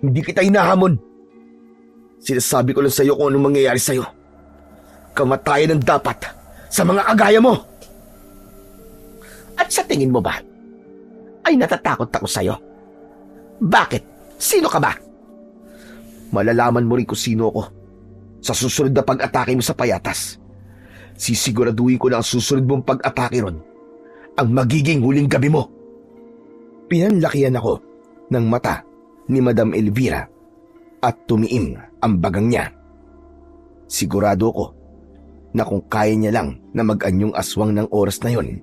Hindi kita hinahamon. Sinasabi ko lang sa'yo kung anong mangyayari sa'yo. Kamatayan ang dapat sa mga kagaya mo. At sa tingin mo ba, ay natatakot ako sa'yo? Bakit? Sino ka ba? Malalaman mo rin kung sino ako sa susunod na pag-atake mo sa payatas. Sisiguraduhin ko na ang susunod mong pag-atake ron ang magiging huling gabi mo. Pinanlakihan ako ng mata ni Madam Elvira at tumiim ang bagang niya. Sigurado ko na kung kaya niya lang na mag-anyong aswang ng oras na yon,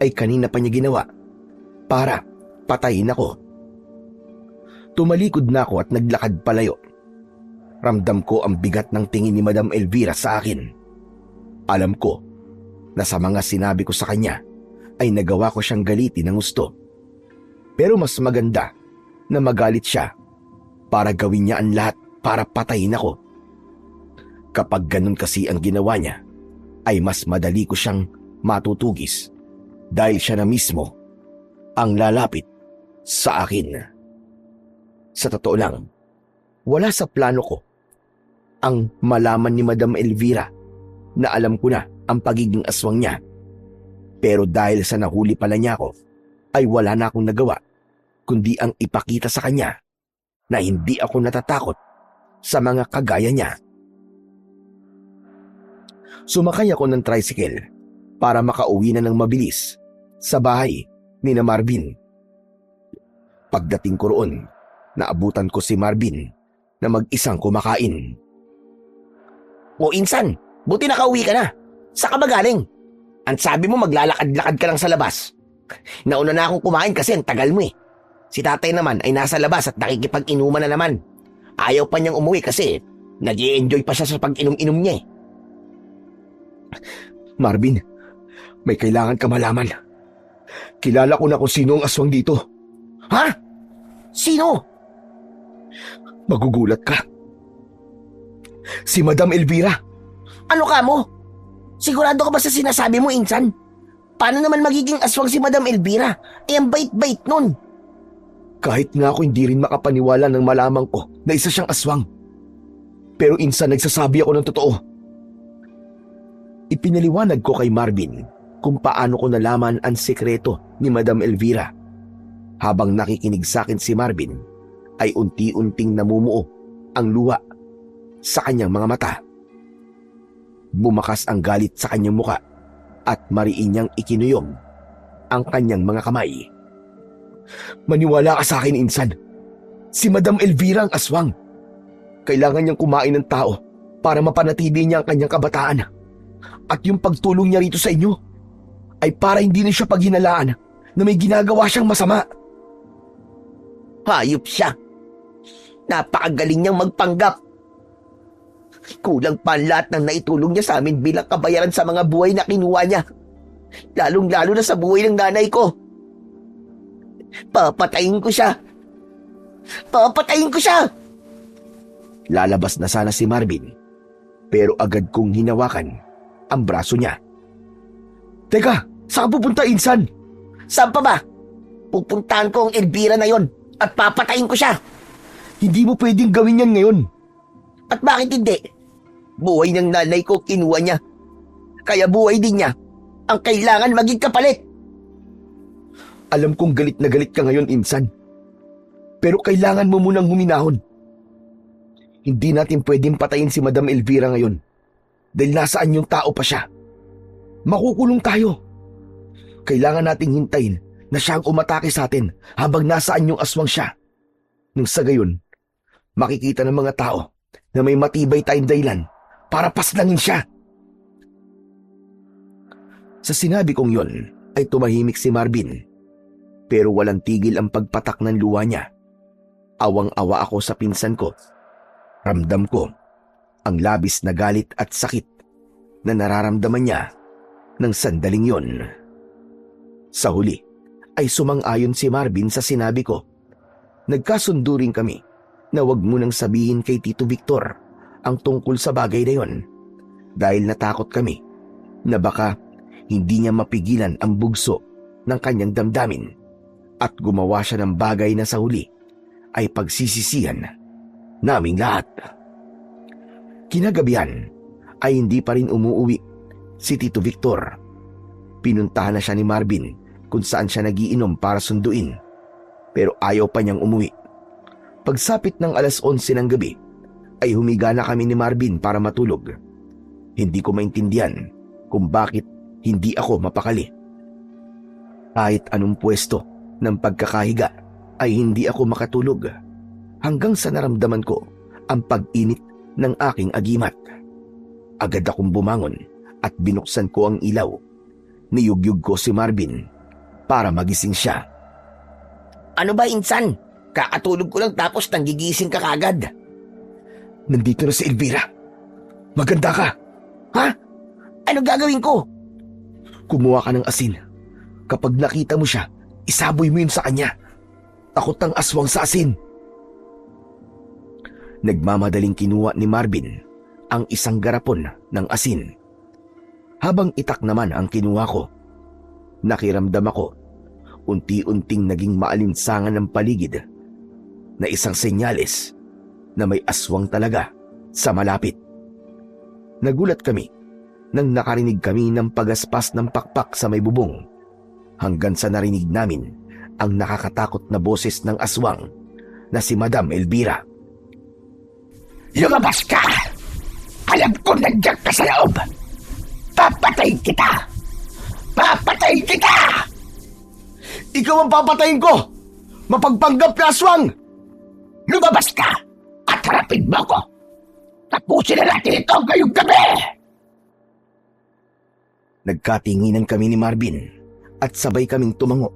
ay kanina pa niya ginawa para patayin ako. Tumalikod na ako at naglakad palayo. Ramdam ko ang bigat ng tingin ni Madam Elvira sa akin. Alam ko na sa mga sinabi ko sa kanya ay nagawa ko siyang galitin ng gusto. Pero mas maganda na magalit siya para gawin niya ang lahat para patayin ako. Kapag ganun kasi ang ginawa niya, ay mas madali ko siyang matutugis dahil siya na mismo ang lalapit sa akin. Sa totoo lang, wala sa plano ko ang malaman ni Madam Elvira na alam ko na ang pagiging aswang niya. Pero dahil sa nahuli pala niya ako, ay wala na akong nagawa kundi ang ipakita sa kanya na hindi ako natatakot sa mga kagaya niya. Sumakay ako ng tricycle para makauwi na ng mabilis sa bahay ni na Marvin. Pagdating ko roon, naabutan ko si Marvin na mag-isang kumakain. O Insan, buti nakauwi ka na. Saan ka ba galing? Ang sabi mo maglalakad-lakad ka lang sa labas. Nauna na akong kumain kasi ang tagal mo eh. Si tatay naman ay nasa labas at nakikipag-inuman na naman. Ayaw pa niyang umuwi kasi nag-i-enjoy pa siya sa pag-inom-inom niya eh. Marvin, may kailangan ka malaman. Kilala ko na kung sino ang aswang dito. Ha? Sino? Magugulat ka. Si Madam Elvira. Ano ka mo? Sigurado ka ba sa sinasabi mo, Insan? Paano naman magiging aswang si Madam Elvira? Eh, ang bait-bait nun. Kahit nga ako hindi rin makapaniwala nang malaman ko na isa siyang aswang. Pero insan nagsasabi ako ng totoo. Ipinaliwanag ko kay Marvin kung paano ko nalaman ang sekreto ni Madam Elvira. Habang nakikinig sa akin si Marvin, ay unti-unting namumuo ang luha sa kanyang mga mata. Bumakas ang galit sa kanyang muka at mariin niyang ikinuyom ang kanyang mga kamay. Maniwala ka sa akin, Insan. Si Madam Elvira ang aswang. Kailangan niyang kumain ng tao para mapanatili niya ang kanyang kabataan. At yung pagtulong niya rito sa inyo ay para hindi na siya paghinalaan na may ginagawa siyang masama. Hayop siya. Napakagaling niyang magpanggap. Kulang pa ang lahat ng naitulong niya sa amin bilang kabayaran sa mga buhay na kinuha niya. Lalong-lalo na sa buhay ng nanay ko. Papatayin ko siya. Papatayin ko siya! Lalabas na sana si Marvin, pero agad kong hinawakan ang braso niya. Teka, saan pupunta, Insan? Saan pa ba? Pupuntahan ko ang Elvira na yon at papatayin ko siya. Hindi mo pwedeng gawin yan ngayon. At bakit hindi? Buhay ng nanay ko kinuha niya. Kaya buhay din niya ang kailangan maging kapalit. Alam kong galit na galit ka ngayon, Insan. Pero kailangan mo munang huminahon. Hindi natin pwedeng patayin si Madam Elvira ngayon dahil nasaan yung tao pa siya. Makukulong tayo. Kailangan nating hintayin na siya ang umatake sa atin habang nasaan yung aswang siya. Nang sa gayon, makikita ng mga tao na may matibay tayong dahilan para paslangin siya. Sa sinabi kong yon ay tumahimik si Marvin, pero walang tigil ang pagpatak ng luha niya. Awang-awa ako sa pinsan ko. Ramdam ko ang labis na galit at sakit na nararamdaman niya ng sandaling yon. Sa huli ay sumang-ayon si Marvin sa sinabi ko. Nagkasundo rin kami na wag mo nang sabihin kay Tito Victor ang tungkol sa bagay na yon dahil natakot kami na baka hindi niya mapigilan ang bugso ng kanyang damdamin at gumawa siya ng bagay na sa huli ay pagsisisihan naming lahat. Kinagabihan ay hindi pa rin umuuwi si Tito Victor. Pinuntahan na siya ni Marvin kung saan siya nagiinom para sunduin, pero ayaw pa niyang umuwi. Pagsapit ng 11:11 ng gabi ay humiga na kami ni Marvin para matulog. Hindi ko maintindihan kung bakit hindi ako mapakali. Kahit anong pwesto ng pagkakahiga ay hindi ako makatulog hanggang sa naramdaman ko ang pag-init ng aking agimat. Agad akong bumangon at binuksan ko ang ilaw. Niyugyug ko si Marvin para magising siya. Ano ba, Insan? Kakatulog ko lang tapos nanggigising ka kagad. Nandito na si Elvira. Maganda ka. Ha? Ano gagawin ko? Kumuha ka ng asin. Kapag nakita mo siya, isaboy mo yun sa kanya. Takot ang aswang sa asin. Nagmamadaling kinuha ni Marvin ang isang garapon ng asin. Habang itak naman ang kinuha ko, nakiramdam ako unti-unting naging maalinsangan ng paligid na isang senyales na may aswang talaga sa malapit. Nagulat kami nang nakarinig kami ng pagaspas ng pakpak sa may bubong hanggang sa narinig namin ang nakakatakot na boses ng aswang na si Madam Elvira. Lumabas ka! Alam ko nandiyan ka sa loob! Papatayin kita! Papatayin kita! Ikaw ang papatayin ko! Mapagpanggap na aswang! Lumabas ka at harapin mo ko! Tapusin na natin ito ngayong gabi! Nagkatinginan kami ni Marvin at sabay kaming tumango.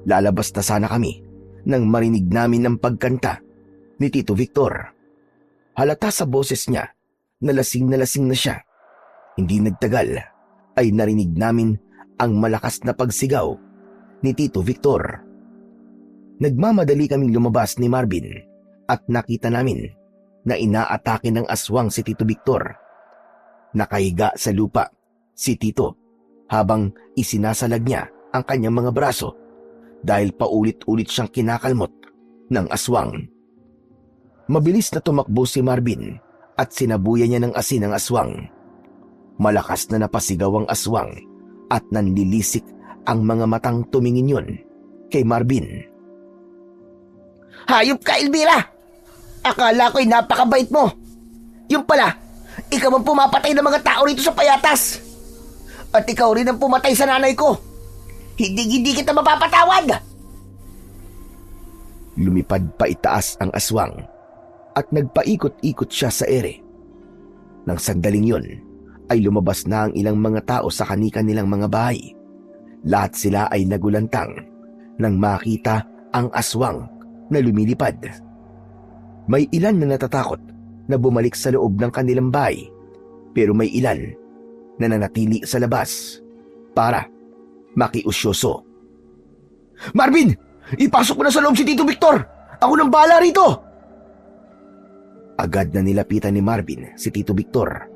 Lalabas na sana kami nang marinig namin ang pagkanta ni Tito Victor. Halata sa boses niya na lasing na siya. Hindi nagtagal ay narinig namin ang malakas na pagsigaw ni Tito Victor. Nagmamadali kaming lumabas ni Marvin at nakita namin na inaatake ng aswang si Tito Victor. Nakahiga sa lupa si Tito habang isinasalag niya ang kanyang mga braso dahil paulit-ulit siyang kinakalmot ng aswang. Mabilis na tumakbo si Marvin at sinabuyan niya ng asin ang aswang. Malakas na napasigaw ang aswang at nanlilisik ang mga matang tumingin yun kay Marvin. Hayop ka, Elvira! Akala ko'y napakabait mo. Yung pala, ikaw ang pumapatay ng mga tao rito sa payatas. At ikaw rin ang pumatay sa nanay ko. Hindi kita mapapatawad. Lumipad pa itaas ang aswang at nagpaikot-ikot siya sa ere. Nang sandaling yun, ay lumabas na ang ilang mga tao sa kani-kanilang mga bahay. Lahat sila ay nagulantang nang makita ang aswang na lumilipad. May ilan na natatakot na bumalik sa loob ng kanilang bahay, pero may ilan na nanatili sa labas para makiusyoso. Marvin! Ipasok mo na sa loob si Tito Victor! Ako nang bahala rito! Agad na nilapitan ni Marvin si Tito Victor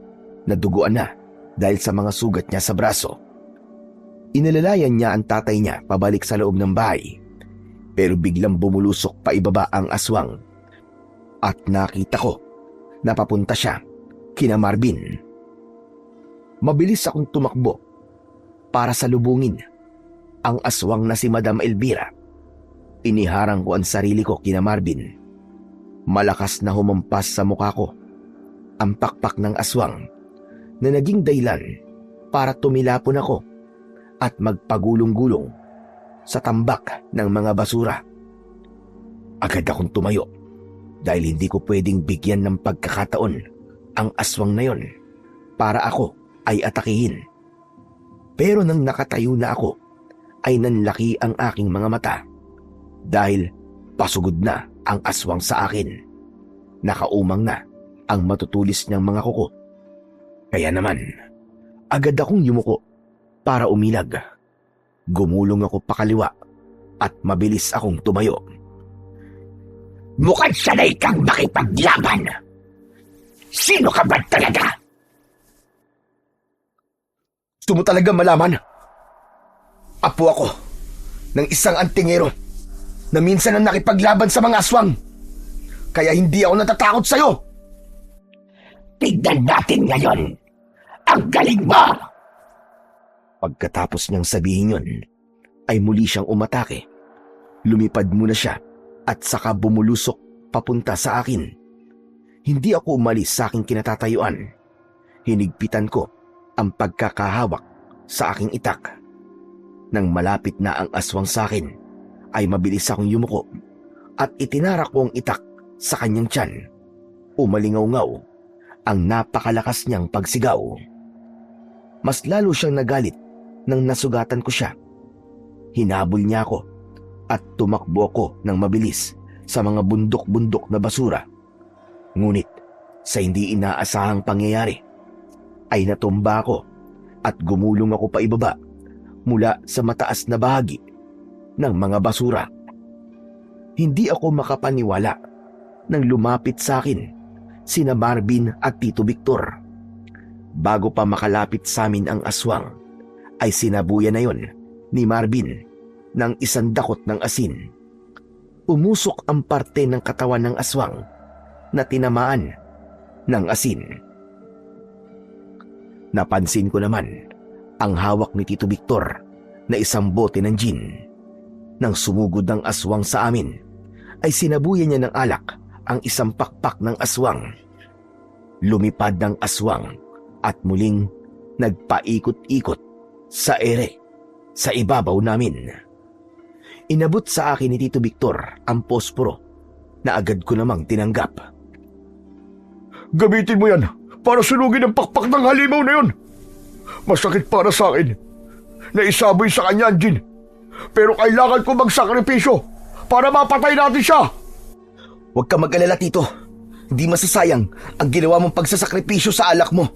na duguan na dahil sa mga sugat niya sa braso. Inalalayan niya ang tatay niya pabalik sa loob ng bahay, pero biglang bumulusok pa ibaba ang aswang at nakita ko na papunta siya kina Marvin. Mabilis akong tumakbo para salubungin ang aswang na si Madam Elvira. Iniharang ko ang sarili ko kina Marvin. Malakas na humampas sa mukha ko ang pakpak ng aswang na naging dahilan para tumilapon ako at magpagulong-gulong sa tambak ng mga basura. Agad akong tumayo dahil hindi ko pwedeng bigyan ng pagkakataon ang aswang na yon para ako ay atakihin. Pero nang nakatayo na ako, ay nanlaki ang aking mga mata dahil pasugod na ang aswang sa akin. Nakaumang na ang matutulis niyang mga kuko. Kaya naman, agad akong yumuko para umilag. Gumulong ako pakaliwa at mabilis akong tumayo. Mukhang sanay kang makipaglaban. Sino ka ba talaga? Gusto mo talaga malaman? Apo ako ng isang antingero na minsan ang nakipaglaban sa mga aswang. Kaya hindi ako natatakot sa'yo. Tignan natin ngayon. Ang galing mo! Pagkatapos niyang sabihin yun, ay muli siyang umatake. Lumipad muna siya at saka bumulusok papunta sa akin. Hindi ako umalis sa aking kinatatayuan. Hinigpitan ko ang pagkakahawak sa aking itak. Nang malapit na ang aswang sa akin, ay mabilis akong yumuko at itinarak ko ang itak sa kanyang tiyan. Umalingaw-ngaw ang napakalakas niyang pagsigaw. Mas lalo siyang nagalit nang nasugatan ko siya. Hinabol niya ako at tumakbo ako ng mabilis sa mga bundok-bundok na basura. Ngunit sa hindi inaasahang pangyayari, ay natumba ako at gumulong ako paibaba mula sa mataas na bahagi ng mga basura. Hindi ako makapaniwala nang lumapit sa akin sina Marvin at Tito Victor. Bago pa makalapit sa amin ang aswang, ay sinabuyan na yon ni Marvin ng isang dakot ng asin. Umusok ang parte ng katawan ng aswang na tinamaan ng asin. Napansin ko naman ang hawak ni Tito Victor na isang bote ng gin. Nang sumugod ang aswang sa amin, ay sinabuyan niya ng alak ang isang pakpak ng aswang. Lumipad ng aswang at muling nagpaikot-ikot sa ere sa ibabaw namin. Inabot sa akin ni Tito Victor ang posporo na agad ko namang tinanggap. Gamitin mo yan para sunugin ang pakpak ng halimaw na yun. Masakit para sa akin na isaboy sa kanya ang gin. Pero kailangan ko magsakripisyo para mapatay natin siya. Huwag ka mag-alala, Tito. Hindi masasayang ang ginawa mong pagsasakripisyo sa alak mo.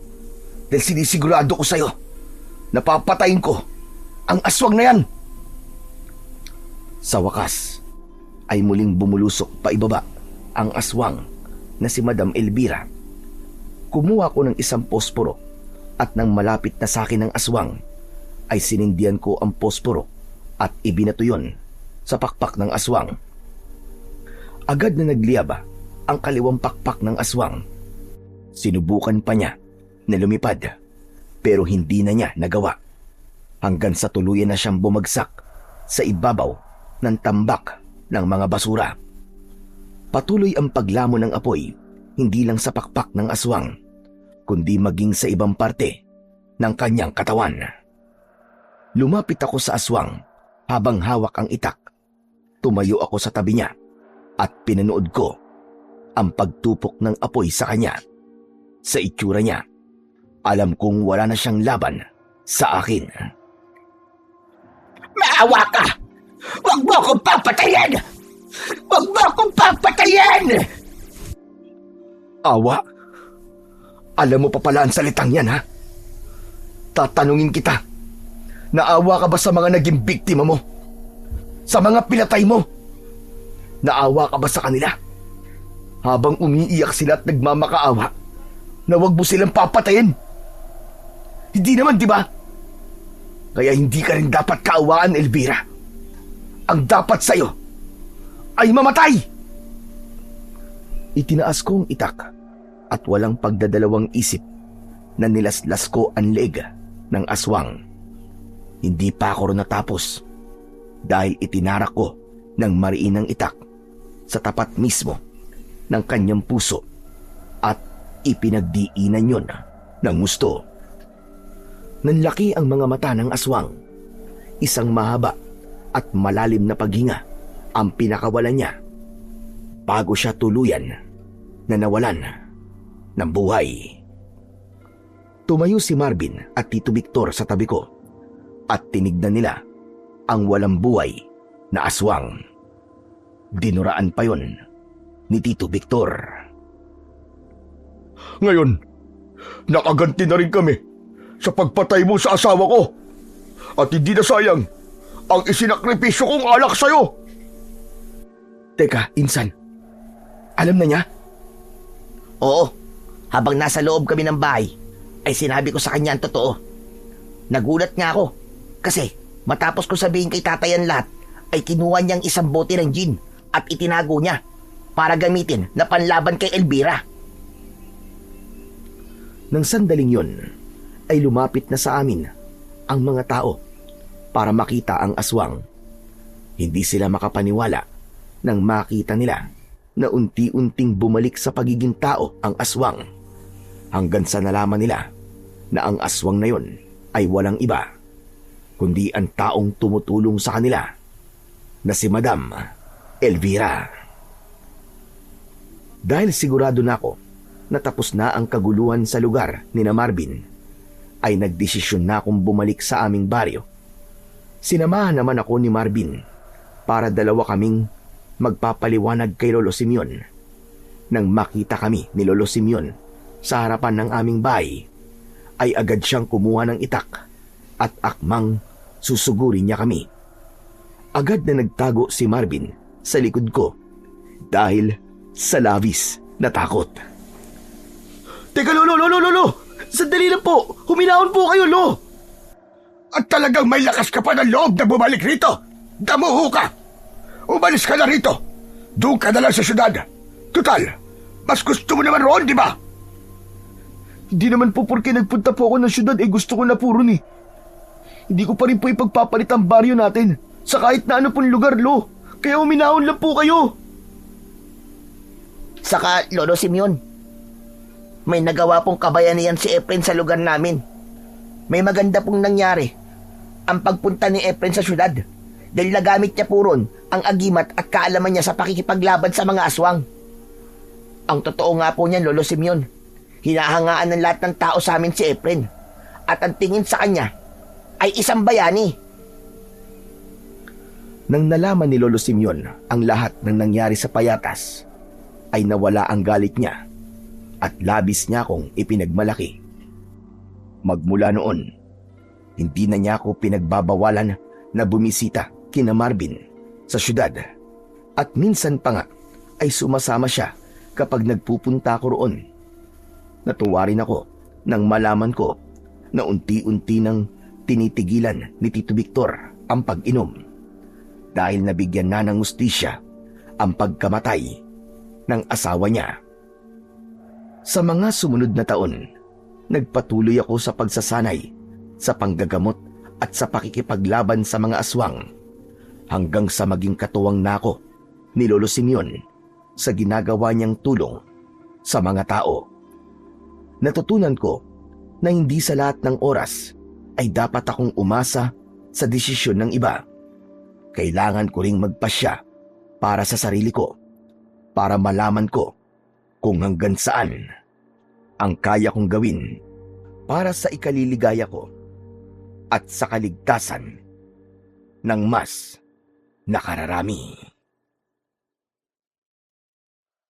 Dahil sinisigurado ko sa'yo, napapatayin ko ang aswang na yan. Sa wakas, ay muling bumulusok pa ibaba ang aswang na si Madam Elvira. Kumuha ko ng isang posporo at nang malapit na sa akin ang aswang, ay sinindihan ko ang posporo at ibinato yon sa pakpak ng aswang. Agad na nagliyab ang kaliwang pakpak ng aswang. Sinubukan pa niya na lumipad pero hindi na niya nagawa hanggang sa tuluyan na siyang bumagsak sa ibabaw ng tambak ng mga basura. Patuloy ang paglamon ng apoy hindi lang sa pakpak ng aswang kundi maging sa ibang parte ng kanyang katawan. Lumapit ako sa aswang habang hawak ang itak. Tumayo ako sa tabi niya at pinanood ko ang pagtupok ng apoy sa kanya. Sa itsura niya, alam kong wala na siyang laban sa akin. Maawa ka! Huwag mo akong papatayin! Huwag mo akong papatayin! Awa? Alam mo pa pala ang salitang yan, ha? Tatanungin kita, naawa ka ba sa mga naging biktima mo? Sa mga pinatay mo? Naawa ka ba sa kanila? Habang umiiyak sila at nagmamakaawa, na wag mo silang papatayin? Hindi naman, di ba? Kaya hindi ka rin dapat kaawaan, Elvira. Ang dapat sa'yo ay mamatay! Itinaas kong itak at walang pagdadalawang isip na nilaslas ko ang leeg ng aswang. Hindi pa ako ron natapos dahil itinarak ko ng mariinang itak sa tapat mismo ng kanyang puso at ipinagdiinan yon ng gusto. Nanlaki ang mga mata ng aswang. Isang mahaba at malalim na paghinga ang pinakawalan niya bago siya tuluyan na nawalan ng buhay. Tumayo si Marvin at Tito Victor sa tabi ko at tinignan nila ang walang buhay na aswang. Dinuraan pa yon ni Tito Victor. Ngayon, nakaganti na rin kami sa pagpatay mo sa asawa ko. At hindi na sayang ang isinakripisyo kong alak sa'yo. Teka, Insan. Alam na niya? Oo, Habang nasa loob kami ng bahay, ay sinabi ko sa kanya ang totoo. Nagulat nga ako kasi matapos ko sabihin kay tatay ang lahat, ay kinuha niyang isang bote ng gin at itinago niya para gamitin na panlaban kay Elvira. Nang sandaling yon, ay lumapit na sa amin ang mga tao para makita ang aswang. Hindi sila makapaniwala nang makita nila na unti-unting bumalik sa pagiging tao ang aswang, hanggang sa nalaman nila na ang aswang na yon ay walang iba kundi ang taong tumutulong sa kanila na si Madam Elvira. Dahil sigurado na ako na tapos na ang kaguluhan sa lugar ni na Marvin, ay nagdesisyon na akong bumalik sa aming baryo. Sinamahan naman ako ni Marvin para dalawa kaming magpapaliwanag kay Lolo Simeon. Nang makita kami ni Lolo Simeon sa harapan ng aming bahay, ay agad siyang kumuha ng itak at akmang susugurin niya kami. Agad na nagtago si Marvin sa likod ko dahil sa labis na takot. Teka, Lolo! Sandali lang po! Huminahon po kayo, Lo! At talagang may lakas ka pa ng loob na bumalik rito? Damuho ka! Umalis ka na rito! Doon ka na lang sa syudad! Tutal, mas gusto mo naman roon, di ba? Hindi naman po porke nagpunta po ako ng syudad, gusto ko na po ron eh. Hindi ko pa rin po ipagpapalit ang baryo natin sa kahit na ano pong lugar, Lo. Kaya huminahon lang po kayo. Saka, Lolo Simeon, may nagawa pong kabayanihan si Efren sa lugar namin. May maganda pong nangyari ang pagpunta ni Efren sa syudad dahil nagamit niya po ron ang agimat at kaalaman niya sa pakikipaglaban sa mga aswang. Ang totoo nga po niyan, Lolo Simeon, hinahangaan ng lahat ng tao sa amin si Efren at ang tingin sa kanya ay isang bayani. Nang nalaman ni Lolo Simeon ang lahat ng nangyari sa payatas, ay nawala ang galit niya at labis niya akong ipinagmalaki. Magmula noon, hindi na niya ako pinagbabawalan na bumisita kina Marvin sa syudad, at minsan pa nga ay sumasama siya kapag nagpupunta ako roon. Natuwa rin ako nang malaman ko na unti-unti nang tinitigilan ni Tito Victor ang pag-inom dahil nabigyan na ng hustisya ang pagkamatay ng asawa niya. Sa mga sumunod na taon, nagpatuloy ako sa pagsasanay, sa panggagamot at sa pakikipaglaban sa mga aswang, hanggang sa maging katuwang na ako ni Lolo Simeon sa ginagawa niyang tulong sa mga tao. Natutunan ko na hindi sa lahat ng oras ay dapat akong umasa sa desisyon ng iba. Kailangan ko ring magpasya para sa sarili ko, para malaman ko kung hanggang saan ang kaya kong gawin para sa ikaliligaya ko at sa kaligtasan ng mas nakararami.